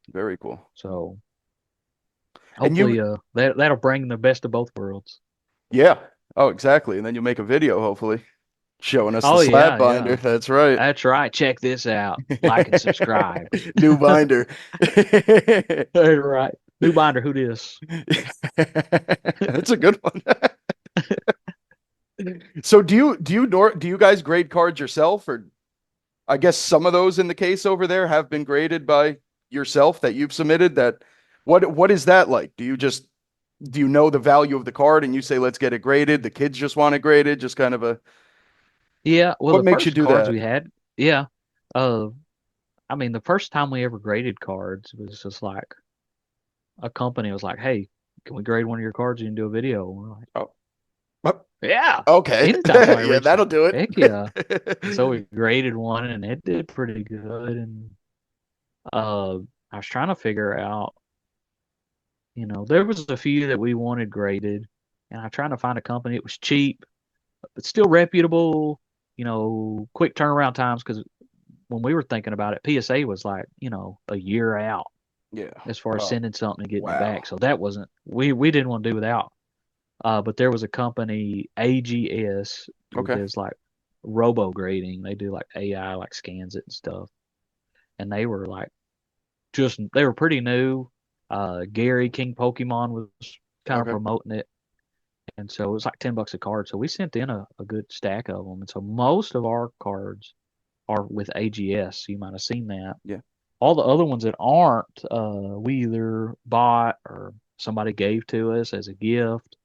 Very cool. So And you- hopefully, that'll bring the best of both worlds. Yeah. Oh, exactly. And then you'll make a video, hopefully, showing us Oh, the slab yeah, binder. yeah. That's right. That's right. Check this out. Like and subscribe. New binder. Right. New binder. Who dis? That's a good one. So do you guys grade cards yourself, or I guess some of those in the case over there have been graded by yourself that you've submitted? What is that like? Do you know the value of the card and you say let's get it graded? The kids just want it graded, just kind of a Yeah. Well, What the makes you first do cards that? we had, yeah. The first time we ever graded cards was just like a company was like, "Hey, can we grade one of your cards and do a video? And we're like, Oh. yeah, Okay. anytime somebody Yeah, reaches that'll out, do it. heck yeah. And so we graded one, and it did pretty good. And I was trying to figure out, there was a few that we wanted graded, and I'm trying to find a company. It was cheap, but still reputable. Quick turnaround times, because when we were thinking about it, PSA was like, a year out Yeah. as far as Oh, sending something and getting wow. it back. So that wasn't, we didn't want to do without. But there was a company, AGS, who Okay. does like robo grading. They do like AI, like scans it and stuff. And they were like, they were pretty new. Gary King Pokemon was kind of Okay. promoting it. And so it was like $10 a card. So we sent in a good stack of them. And so most of our cards are with AGS. You might have seen that. Yeah. All the other ones that aren't, we either bought or somebody gave to us as a gift.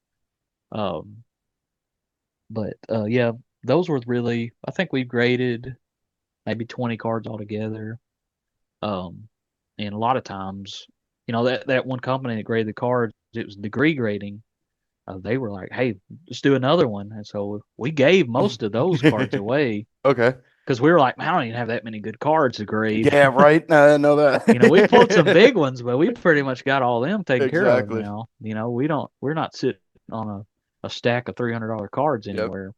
But yeah, those were really, I think we graded maybe 20 cards altogether. And a lot of times, that one company that graded the cards, it was degree grading. They were like, hey, let's do another one. And so we gave most of those cards away Okay. because we were like, man, I don't even have that many good cards to grade. Yeah, right. I know that. We pulled some big ones, but we pretty much got all them taken care of Exactly. now. We're not sitting on a stack of $300 cards Yep. anywhere.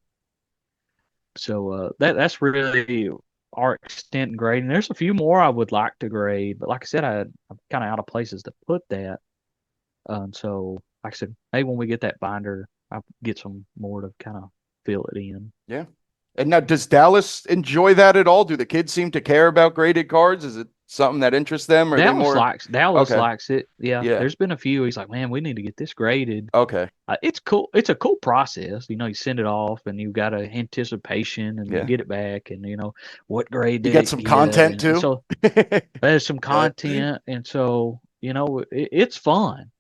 So that's really our extent in grading. There's a few more I would like to grade, but like I said, I'm kind of out of places to put that. So like I said, maybe when we get that binder, I'll get some more to kind of fill it in. Yeah. And now, does Dallas enjoy that at all? Do the kids seem to care about graded cards? Is it something that interests them? Or Dallas Okay. likes it. Yeah. Yeah. There's been a few. He's like, man, we need to get this graded. Okay. It's cool. It's a cool process. You send it off, and you've got a anticipation, and Yeah. you get it back, and what grade You did get it some get? content And too. so there's some content, and so it's fun.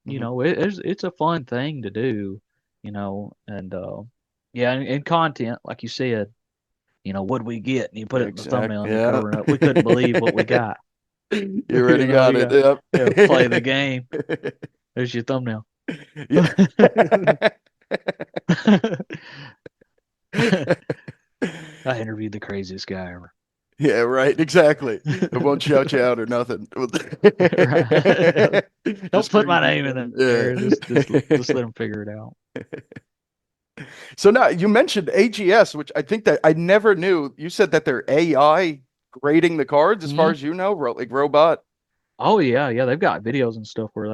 It's a fun thing to do. And yeah, and content, like you said, what we get, and you put it in the thumbnail and you Yeah. cover it up. We couldn't believe what we got. You already got you it. Yep. yeah, play the game. There's your thumbnail. Yeah. I interviewed the craziest guy ever. Yeah, right. Exactly. I won't shout you out or nothing. Right. Don't Just put my crazy name in fun. there. Yeah. Just let them figure it out. So now you mentioned AGS, which I think that I never knew. You said that they're AI grading the cards, as far as you know, like robot. Oh yeah, they've got videos and stuff where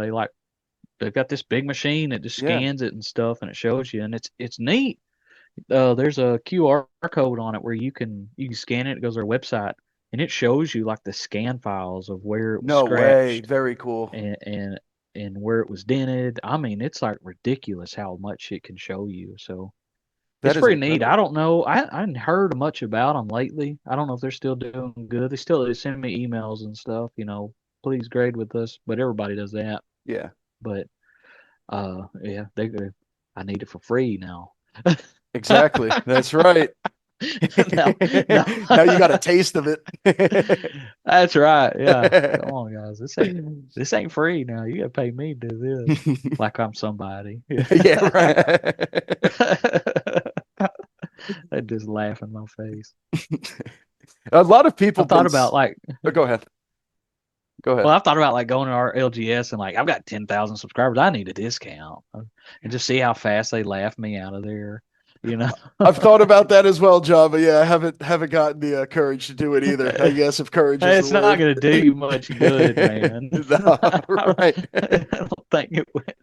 they've got this big machine that just Yeah. scans it and stuff, and it shows you, and it's neat. There's a QR code on it where you can scan it. It goes to their website, and it shows you like the scan files of where it was No way. scratched Very cool. and where it was dented. I mean, it's like ridiculous how much it can show you. So That it's is pretty neat. incredible. I don't know. I hadn't heard much about them lately. I don't know if they're still doing good. They send me emails and stuff. Please grade with us. But everybody does that. Yeah. But yeah, I need it for free now. Exactly. That's right. No. Now you got a taste of it. That's right. Yeah. Come on, guys. This ain't free now. You gotta pay me to do this. Like I'm somebody. Yeah, right. They just laugh in my face. A lot of people I thought about like Oh, go ahead. Go ahead. well, I've thought about like going to our LGS and like I've got 10,000 subscribers. I need a discount and just see how fast they laugh me out of there. I've thought about that as well, John, but yeah, I haven't gotten the courage to do it either. I guess if courage is It's the not word. going to do you much good, man. No, right. I don't think it would.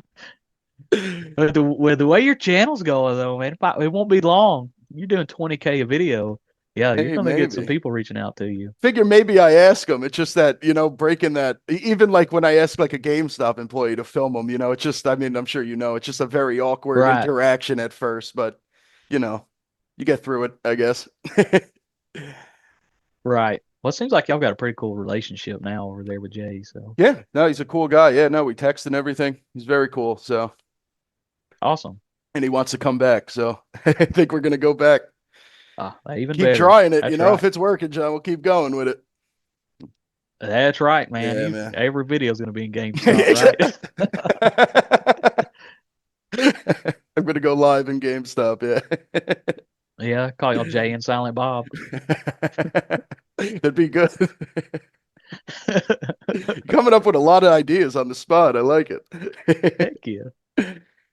With the way your channel's going, though, man, it won't be long. You're doing 20K a video. Yeah, you're Hey, going to get some maybe. people reaching out to you. Figure maybe I ask them. It's just that, breaking that, even like when I ask like a GameStop employee to film them, it's just, I mean, I'm sure it's just a very awkward Right. interaction at first, but you get through it, I guess. Right. Well, it seems like y'all got a pretty cool relationship now over there with Jay. So Yeah, no, he's a cool guy. Yeah, no, we text and everything. He's very cool. So, awesome. and he wants to come back. So I think we're going to go back. Even Keep better. trying it. That's If right. it's working, John, we'll keep going with it. That's right, man. Yeah, man. Every video is going to be in GameStop, right? going to go live in GameStop. Yeah. Yeah, call y'all Jay and Silent Bob. That'd be good. Coming up with a lot of ideas on the spot. I like it. Heck yeah.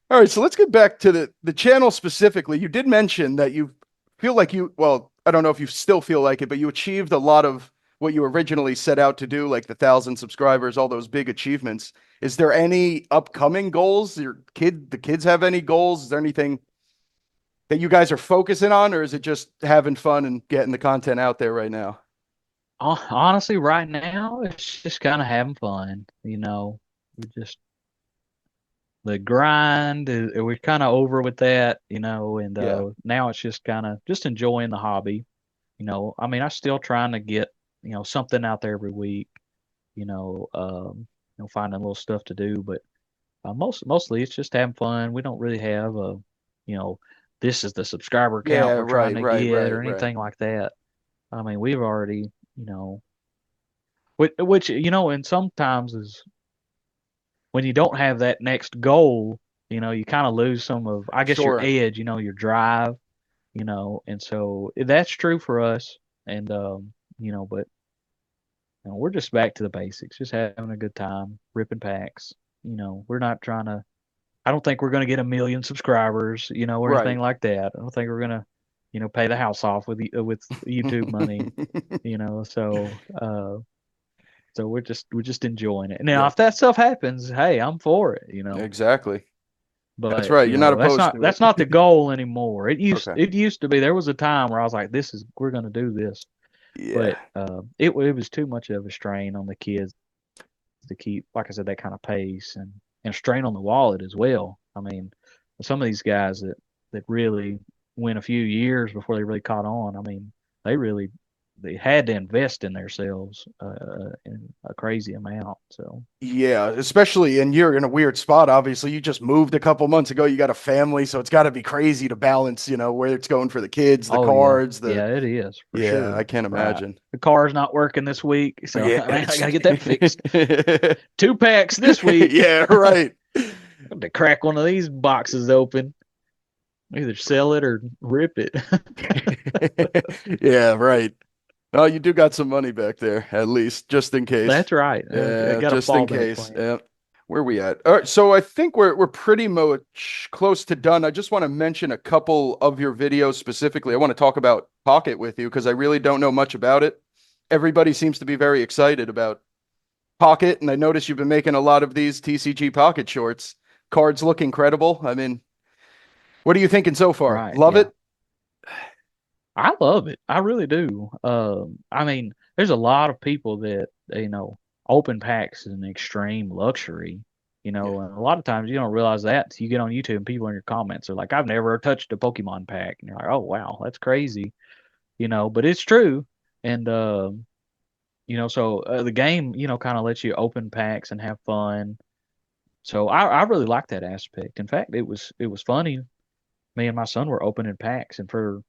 All right, so let's get back to the channel specifically. You did mention that you feel like well, I don't know if you still feel like it, but you achieved a lot of what you originally set out to do, like the 1,000 subscribers, all those big achievements. Is there any upcoming goals? The kids have any goals? Is there anything that you guys are focusing on, or is it just having fun and getting the content out there right now? Honestly, right now, it's just kind of having fun. We just the grind we're kind of over with that, and Yeah. now it's just kind of just enjoying the hobby. I mean, I'm still trying to get, something out there every week, finding little stuff to do, but mostly it's just having fun. We don't really have you know, this is the subscriber count Yeah, we're trying right, to right, get right, or right. anything like that. I mean, we've already, which and sometimes is when you don't have that next goal, you kind of lose some of, I guess, your Sure. edge, your drive, and so that's true for us. And, but we're just back to the basics, just having a good time, ripping packs. We're not trying to, I don't think we're going to get 1 million subscribers, or Right. anything like that. I don't think we're going to, pay the house off with YouTube money, so we're just enjoying it. Now, Yeah, if that stuff happens, hey, I'm for it. exactly. That's But right. You're not that's opposed not to that's it. not the goal anymore. It used Okay. it used to be. There was a time where I was like, we're gonna do this, Yeah. but it was too much of a strain on the kids to keep, like I said, that kind of pace, and strain on the wallet as well. I mean, some of these guys that really went a few years before they really caught on. I mean, they had to invest in themselves in a crazy amount. So Yeah, especially, and you're in a weird spot. Obviously, you just moved a couple months ago. You got a family, so it's got to be crazy to balance, where it's going for the kids, the oh yeah, cards, the yeah, it is for yeah, I sure. can't Right. imagine. The car's not working this week, so Yeah, I gotta get that fixed. 2 packs this week. yeah, right. To crack one of these boxes open. Either sell it or rip it. Yeah, right. Oh, you do got some money back there, at least, just in case. That's right. I Yeah, got a just in fallback case. plan. Yeah. Where we at? All right, so I think we're pretty much close to done. I just want to mention a couple of your videos specifically. I want to talk about Pocket with you because I really don't know much about it. Everybody seems to be very excited about Pocket, and I notice you've been making a lot of these TCG Pocket shorts. Cards look incredible. I mean, what are you thinking so far? Right. Love Yeah. it? I love it. I really do. I mean, there's a lot of people that, open packs is an extreme luxury, Yeah. and a lot of times you don't realize that till you get on YouTube and people in your comments are like, I've never touched a Pokemon pack. And you're like, oh, wow, that's crazy, but it's true. And, so the game, kind of lets you open packs and have fun. So I really like that aspect. In fact, it was funny. Me and my son were opening packs, and for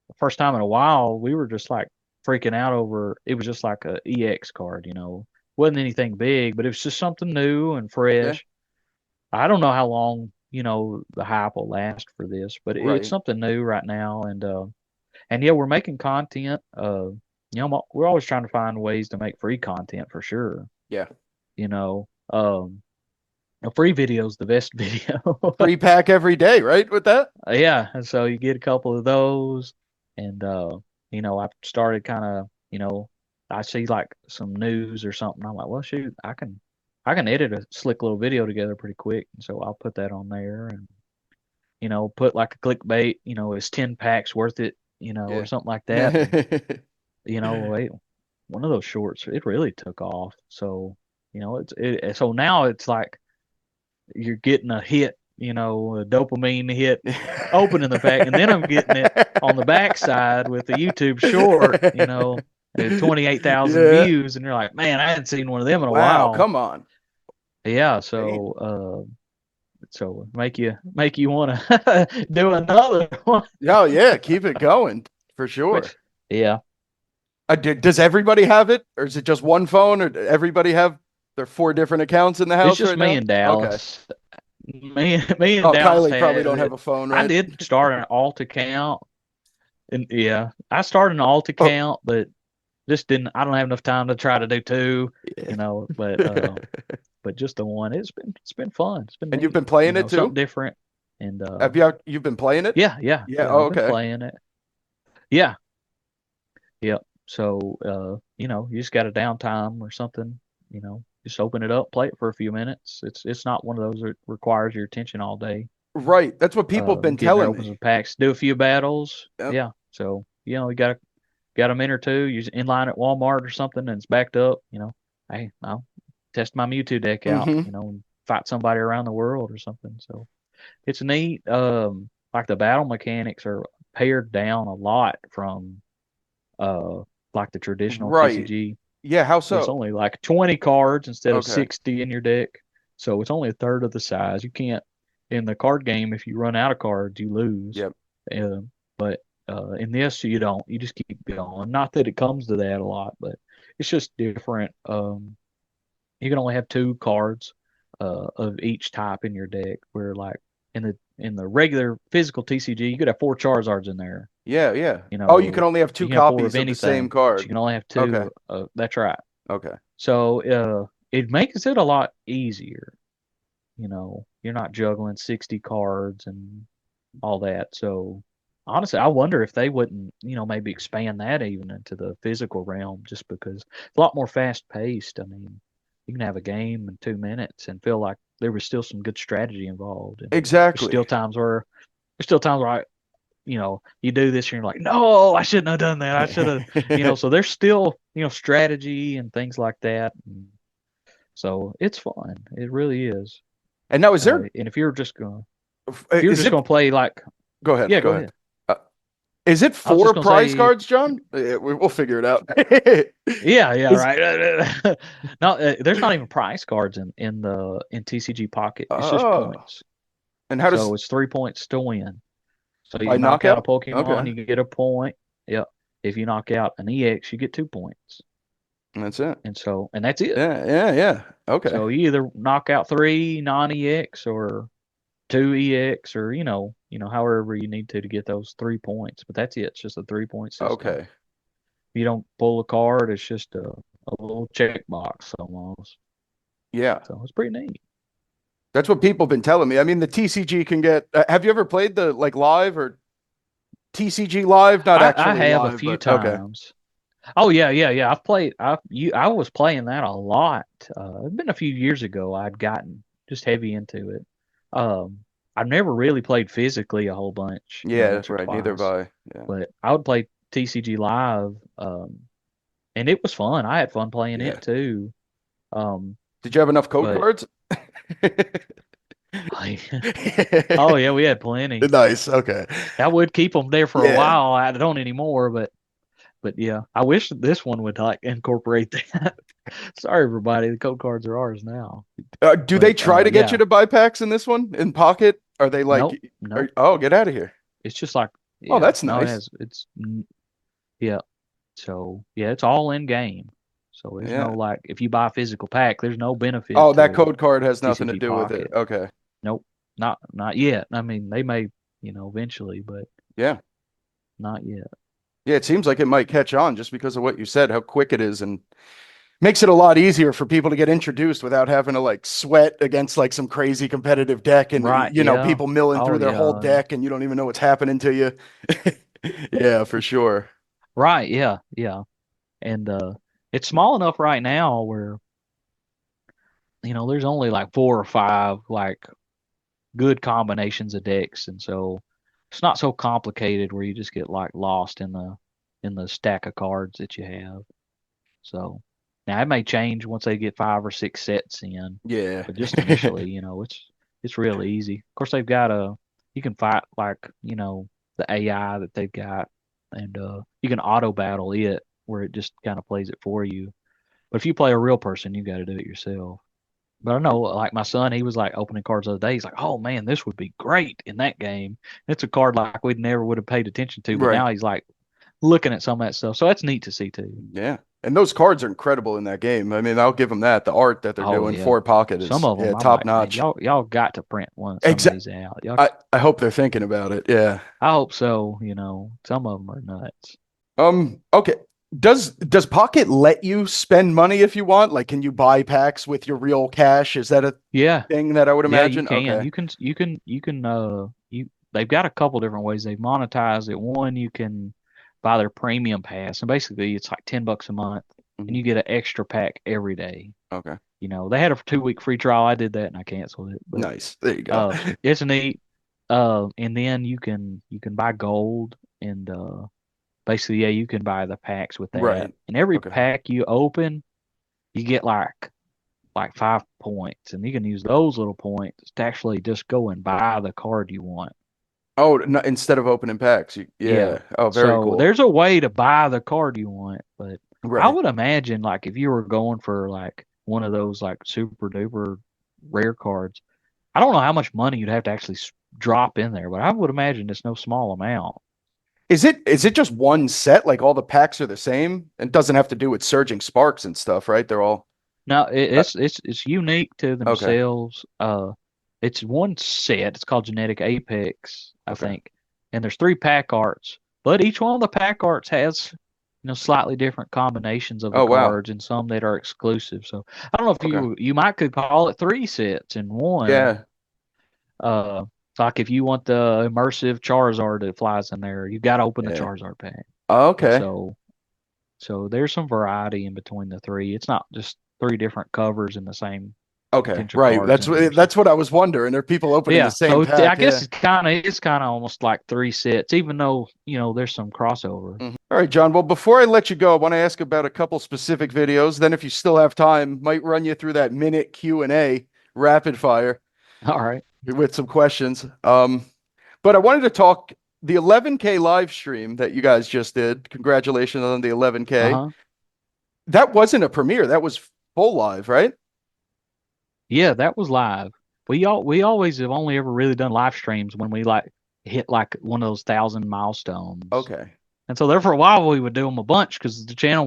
the first time in a while, we were just like freaking out over it. Was just like a EX card, wasn't anything big, but it was just something new and Yeah. fresh. I don't know how long, the hype will last for this, but it's Right. something new right now, and yeah, we're making content. We're always trying to find ways to make free content for sure. Yeah. You know, um, a free video is the best video. Free pack every day, right? With that? Yeah, and so you get a couple of those, and I've started kind of, I see like some news or something. I'm like, well, shoot, I can edit a slick little video together pretty quick, and so I'll put that on there, and put like a clickbait, is 10 packs worth it, or Yeah. something like that, and wait, one of those shorts, it really took off. So so now it's like you're getting a hit, a dopamine hit opening the pack, and then I'm getting it on the backside with the YouTube short, at 28,000 Yeah. views, and you're like, man, I hadn't seen one of them in a Wow, while. come on. Yeah, Hey. so make you want to do another one. Oh yeah, keep it going for sure. Which, yeah, Does everybody have it, or is it just one phone, or everybody have their 4 different accounts in the it's house just right me now? and Okay. Dallas. Me and Oh, Dallas Kylie probably had don't have it. a phone, I right? did start an alt account, and yeah, I started an alt Oh, account, but just didn't. I don't have enough time to try to do two, yeah. but just the one. It's been fun. It's been And you've neat, been playing it something too? different, and You've been playing it? yeah, yeah, Yeah. yeah. Oh, I've been okay. playing it. Yeah, yep. So, you just got a downtime or something, just open it up, play it for a few minutes. It's not one of those that requires your attention all day. Right. That's what people have been Get in there, telling open me. some packs, do a few battles. Yep. Yeah. So, you got a minute or two, you in line at Walmart or something and it's backed up, hey, I'll test my Mewtwo deck out, Hmm. and fight somebody around the world or something. So it's neat. Like the battle mechanics are pared down a lot from like the traditional Right. TCG. Yeah. How It's so? only like 20 cards instead of Okay. 60 in your deck. So it's only a third of the size. You can't, in the card game, if you run out of cards, you lose. Yep. But in this, you don't. You just keep going. Not that it comes to that a lot, but it's just different. You can only have two cards of each type in your deck. Where like in the regular physical TCG, you could have four Charizards in there. Yeah. Yeah. You Oh, you can know, only have you two can have four of copies of the same anything, but you card. can only have Okay. two. That's right. Okay. So it makes it a lot easier. You're not juggling 60 cards and all that. So honestly, I wonder if they wouldn't, maybe expand that even into the physical realm, just because it's a lot more fast paced. I mean, you can have a game in 2 minutes and feel like there was still some good strategy involved. And there's Exactly. still times where you do this and you're like, no, I shouldn't have done that. I should have, so there's still, strategy and things like that. And so it's fun. It really is. And now, is there, And if you're just going, is it, play like, go ahead, yeah, go go ahead. ahead. Uh, is it I was just four gonna prize say, cards, John? We'll figure it out. yeah, yeah, Is, right. No, there's not even prize cards in TCG Pocket. It's just oh, points. and how does, So it's 3 points to win. So by you knock out a knockout? Pokemon, Okay. you get a point. Yep. If you knock out an EX, you get 2 points. That's it. And that's it. Yeah, yeah, yeah. Okay. So you either knock out three non-EX or two EX or however you need to get those 3 points. But that's it. It's just a 3 point system. Okay. If you don't pull a card, it's just a little checkbox almost. Yeah. So it's pretty neat. That's what people have been telling me. I mean, the TCG can get, have you ever played the like live or TCG live? Not I actually have a live, few but okay. times. Oh yeah, yeah, yeah. I've played. I was playing that a lot. It's been a few years ago. I'd gotten just heavy into it. I've never really played physically a whole bunch. Yeah, that's Once or right. Neither have twice, I. Yeah. but I would play TCG live. And it was fun. I had fun playing Yeah. it too. Um, Did you have enough code but cards? oh yeah, we had plenty. Nice. Okay. I would keep them there for a Yeah. while. I don't anymore, but yeah, I wish this one would like incorporate that. Sorry, everybody, the code cards are ours now. Do they But try to get you yeah, to buy packs in this one in Pocket? Are they like, nope, nope. oh, get out of here. It's just like Oh, yeah, that's no, nice. yeah. So yeah, it's all in game. So there's no Yeah. like if you buy a physical pack, there's no benefit Oh, that to code card has nothing to TCG do with it. Pocket. Okay. Nope, not yet. I mean, they may, eventually, but Yeah. not yet. Yeah, it seems like it might catch on just because of what you said, how quick it is, and makes it a lot easier for people to get introduced without having to like sweat against like some crazy competitive deck and Right? Yeah. people milling Oh through their whole yeah. deck and you don't even know what's happening to you. Yeah, for sure. Right. Yeah. Yeah. And it's small enough right now where there's only like four or five like good combinations of decks, and so it's not so complicated where you just get like lost in the stack of cards that you have. So now it may change once they get five or six sets in, Yeah. but just initially, it's real easy. Of course, they've got you can fight like the AI that they've got, and you can auto battle it where it just kind of plays it for you. But if you play a real person, you got to do it yourself. But I know, like my son, he was like opening cards the other day. He's like, "Oh man, this would be great in that game." It's a card like we'd never would have paid attention to, but Right. now he's like looking at some of that stuff. So that's neat to see too. Yeah. And those cards are incredible in that game. I mean, I'll give them that. The art that they're Oh doing yeah. for Pocket Some is of them, I'm top like, man, notch. y'all got to print some of Exactly. these out. Y'all, I hope they're thinking about it. Yeah. I hope so. Some of them are nuts. Okay. Does Pocket let you spend money if you want? Like, can you buy packs with your real cash? Is that a Yeah, thing that I would yeah, you imagine? can. Okay. You they've got a couple different ways they've monetized it. One, you can buy their premium pass, and basically it's like $10 a month, and Mhm. you get an extra pack every day. Okay. They had a 2 week free trial. I did that and I canceled it, but Nice. There you go. it's neat. And then you can buy gold and basically yeah, you can buy the packs with that. Right. And every Okay. pack you open, you get like 5 points, and you can use those little points to actually just go and buy the card you want. Oh, no, instead of opening packs. Yeah. Yeah. Oh, very So cool. there's a way to buy the card you want, but I Right. would imagine like if you were going for like one of those like super duper rare cards, I don't know how much money you'd have to actually drop in there, but I would imagine it's no small amount. Is it just one set? Like all the packs are the same? It doesn't have to do with surging sparks and stuff, right? They're all No, uh, it's unique to okay. themselves. It's one set. It's called Genetic Apex, I Okay. think, and there's 3 pack arts, but each one of the pack arts has slightly different combinations of the Oh, wow. cards and some that are exclusive. So I don't know if Okay. you might could call it 3 sets in one. Yeah. It's like if you want the immersive Charizard that flies in there, you got to open the Yeah. Charizard pack. And Okay. so there's some variety in between the three. It's not just 3 different covers in the same Okay. potential Right. cards That's in there. what So that's what I was wondering. Are people opening the yeah, same I pack? guess Yeah. it's kind of almost like 3 sets, even though there's some crossover. All right, John. Well, before I let you go, I want to ask about a couple specific videos. Then, if you still have time, might run you through that minute Q&A rapid fire All right. with some questions. But I wanted to talk the 11K live stream that you guys just did. Congratulations on the 11K. Uh-huh. That wasn't a premiere. That was full live, right? Yeah, that was live. We always have only ever really done live streams when we like hit like one of those 1,000 milestones. Okay. And so there for a while we would do them a bunch because the channel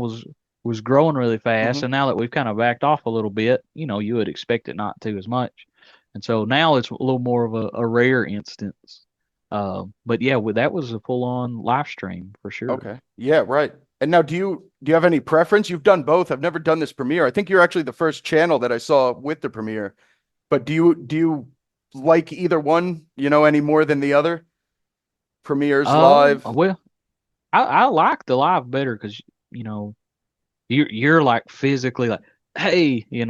was growing really fast. Hmm. And now that we've kind of backed off a little bit, you would expect it not to as much. And so now it's a little more of a rare instance. But yeah, that was a full on live stream for sure. Okay. Yeah, right. And now do you have any preference? You've done both. I've never done this premiere. I think you're actually the first channel that I saw with the premiere. But do you like either one, any more than the other? Premieres live. Well, I like the live better because you know you're like physically like, hey, Yeah,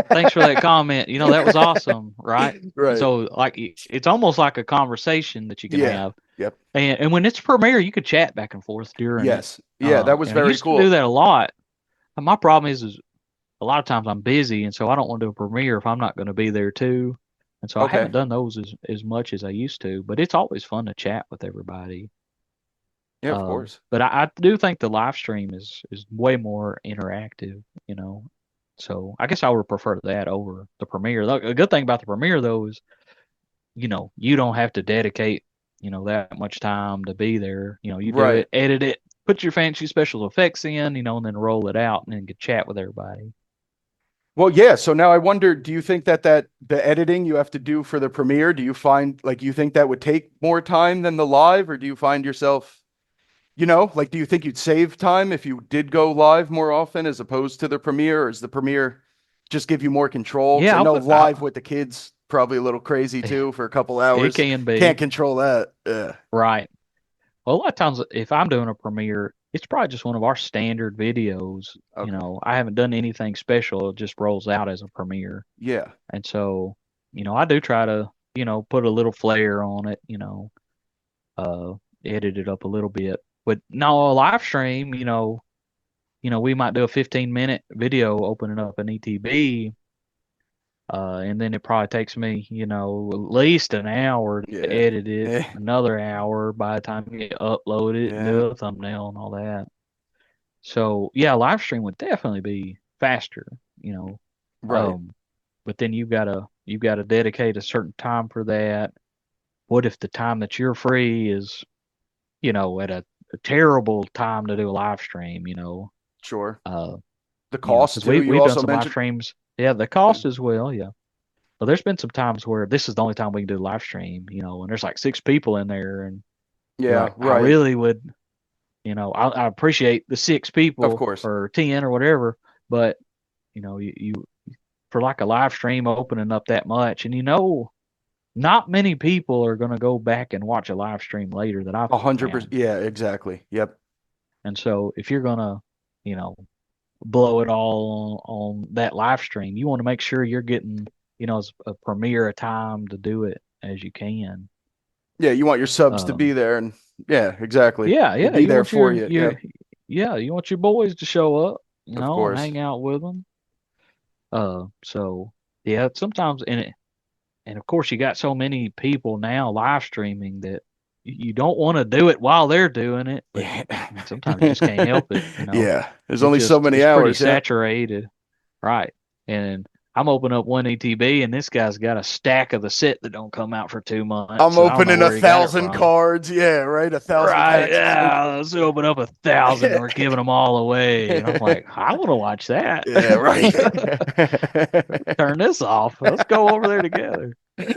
thanks for that right. comment. That was awesome, right? And Right. so like it's almost like a conversation that you can Yeah. have. Yep. And when it's premiere, you could chat back and forth during it. Yes. Yeah, that was And I very used to do cool. that a lot. And my problem is a lot of times I'm busy, and so I don't want to do a premiere if I'm not going to be there too. And so I haven't Okay. done those as much as I used to. But it's always fun to chat with everybody. Yeah, of course. But I do think the live stream is way more interactive. So I guess I would prefer that over the premiere. A good thing about the premiere though is, you don't have to dedicate, that much time to be there. You do Right. it, edit it, put your fancy special effects in, and then roll it out and then get chat with everybody. Well, yeah. So now I wonder, do you think that the editing you have to do for the premiere, do you find like you think that would take more time than the live, or do you find yourself, like do you think you'd save time if you did go live more often as opposed to the premiere, or does the premiere just give you more control? Because I Yeah, know live with the kids probably a little crazy too for a couple it hours. can Can't be control that. Yeah. right. Well, a lot of times if I'm doing a premiere, it's probably just one of our standard videos. Okay. I haven't done anything special. It just rolls out as a premiere. Yeah. And so, I do try to, put a little flair on it, uh, edit it up a little bit. But no, a live stream, we might do a 15-minute video opening up an ETB, and then it probably takes me, at least an hour to Yeah. edit it, Yeah. another hour by the time you upload it and Yeah. do a thumbnail and all that. So yeah, live stream would definitely be faster, you know. Right. Um, but then you've got to dedicate a certain time for that. What if the time that you're free is, at a terrible time to do a live stream, Sure. Uh, The you know, cost because too, you we've done also some live mentioned. streams. Yeah, the cost as well. Yeah. But there's been some times where this is the only time we can do live stream, you know, and there's like 6 people in there, and you're Yeah, like, I right. really would, you know, I appreciate the six Of people course. or 10 or whatever, but you know, you for like a live stream opening up that much, and you know, not many people are gonna go back and watch a live stream later that I've 100%. found, Yeah, exactly. Yep. and so if you're gonna, you know, blow it all on that live stream, you want to make sure you're getting, you know, as a premiere a time to do it as you can. Yeah, you want your subs to be Um, there, and yeah, exactly. yeah, We'll yeah, be you there want for your you. your Yep. yeah, you want your boys to show up, you Of know, and course. hang out with them. So yeah, sometimes and of course you got so many people now live streaming that you don't want to do it while they're doing it, but Yeah. I mean sometimes you just can't help it, you know. Yeah. There's only so many It's pretty hours. Yeah. saturated. Right. And I'm opening up one ETB and this guy's got a stack of the set that don't come out for 2 months I'm and I don't know opening a where he got it thousand from. cards. Yeah, right. 1,000 Right. packs this week. Yeah. Let's open up 1,000 and we're giving them all away. And I'm like, I want to watch that. Yeah, right. Turn this off. Let's go over there together.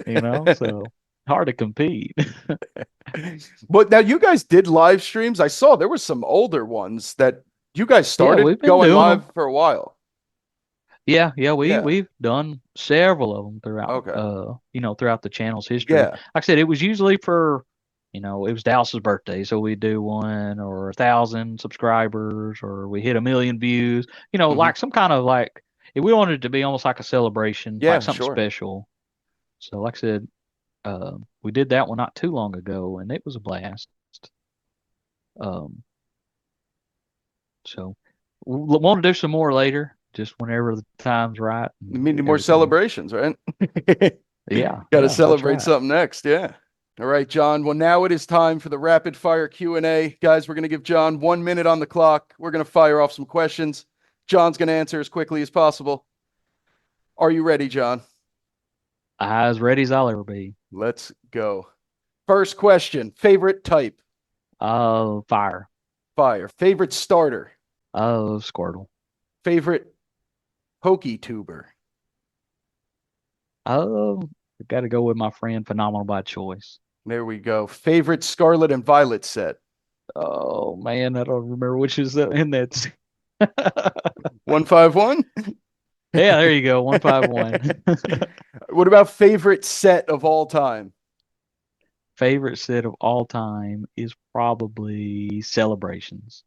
You know, so hard to compete. But now you guys did live streams. I saw there were some older ones that you guys Yeah, started we've been going doing live them. for a while. Yeah, Yeah. we've done several of them throughout Okay. you know, throughout the channel's history. Yeah. Like I said, it was usually for, you know, it was Dallas's birthday, so we'd do one or 1,000 subscribers or we hit 1 million views, you know, Hmm. like some kind of like if we wanted it to be almost like a celebration, like Yeah, something sure. special. So like I said, we did that one not too long ago and it was a blast. Um, so we'll want to do some more later, just whenever the time's right We and need more everything. celebrations, right? Yeah, Got to yeah, that's celebrate right. something next. Yeah. All right, John. Well, now it is time for the rapid fire Q&A. Guys, we're going to give John 1 minute on the clock. We're going to fire off some questions. John's going to answer as quickly as possible. Are you ready, John? As ready as I'll ever be. Let's go. First question. Favorite type? Fire. Fire. Favorite starter? Squirtle. Favorite PokeTuber? Got to go with my friend Phenomenal by Choice. There we go. Favorite Scarlet and Violet set? Oh man, I don't remember which is in that. 151? Yeah, there you go. 151. What about favorite set of all time? Favorite set of all time is probably Celebrations.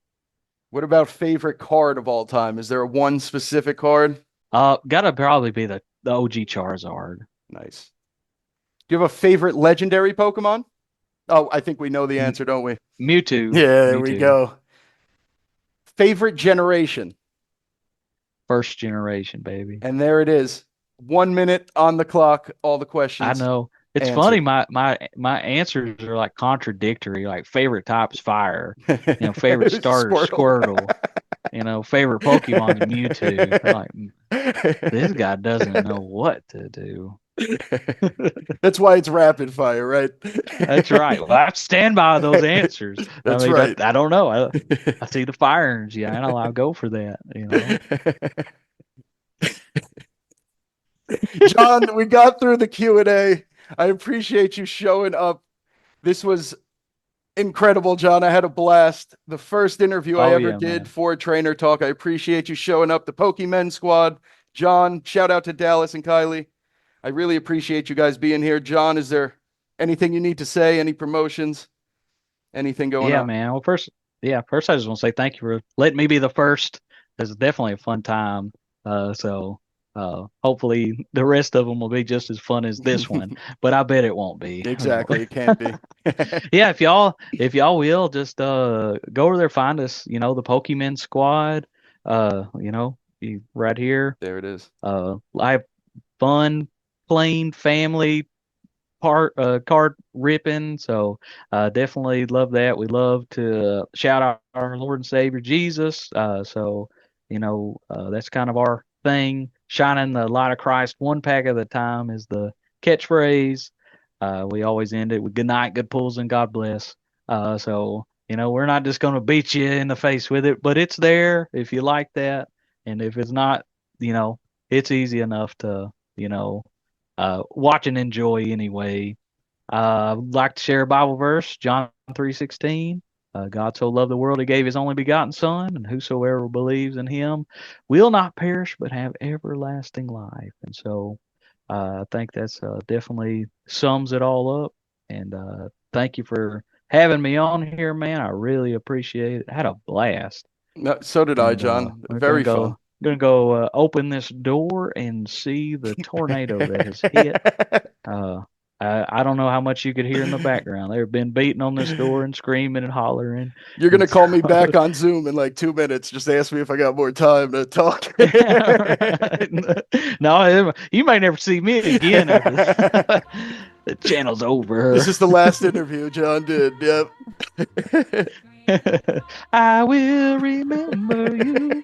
What about favorite card of all time? Is there a one specific card? Gotta probably be the OG Charizard. Nice. Do you have a favorite legendary Pokemon? Oh, I think we know the M- answer, don't we? Mewtwo. Yeah, there we Mewtwo. go. Favorite generation? First generation, baby. And there it is. 1 minute on the clock. All the I questions know. It's funny. answered. My answers are like contradictory. Like favorite type is fire. You know, favorite starter is Squirtle. Squirtle. You know, favorite Pokemon is Mewtwo. I'm like this guy doesn't know what to do. That's why it's rapid fire, right? That's right. Well, I stand by those answers. I That's mean, right. I don't know. I see the fire energy. I'll go for that. You know. John, we got through the Q&A. I appreciate you showing up. This was incredible, John. I had a blast. The first interview I Oh ever yeah, did man. for Trainer Talk. I appreciate you showing up. The Pokemen squad. John, shout out to Dallas and Kylie. I really appreciate you guys being here. John, is there anything you need to say? Any promotions? Anything going Yeah, on? man. Well, first, I just want to say thank you for letting me be the first. This is definitely a fun time. Hopefully the rest of them will be just as fun as this one, but I bet it won't be. Exactly. It can't be. Yeah, if y'all will just go over there, find us, you know, the Pokemon squad, you know, right here. There it is. I have fun playing family card ripping. So definitely love that. We love to shout out our Lord and Savior Jesus. So you know that's kind of our thing. Shining the light of Christ one pack at a time is the catchphrase. We always end it with good night, good pulls, and God bless. So You know, we're not just going to beat you in the face with it, but it's there if you like that. And if it's not, you know, it's easy enough to, you know, watch and enjoy anyway. I'd like to share a Bible verse, John 3:16. God so loved the world, he gave his only begotten Son, and whosoever believes in him will not perish but have everlasting life. And so I think that's definitely sums it all up. And thank you for having me on here, man. I really appreciate it. I had a blast. No, so did I, And John. we're Very fun. gonna go open this door and see the tornado that has hit. I don't know how much you could hear in the background. They've been beating on this door and screaming and hollering. You're gonna And call me so- back on Zoom in like 2 minutes. Just ask me if I got more time to talk. No, you may never see me again after this. The channel's over. This is the last interview John did. Yep. I will remember you.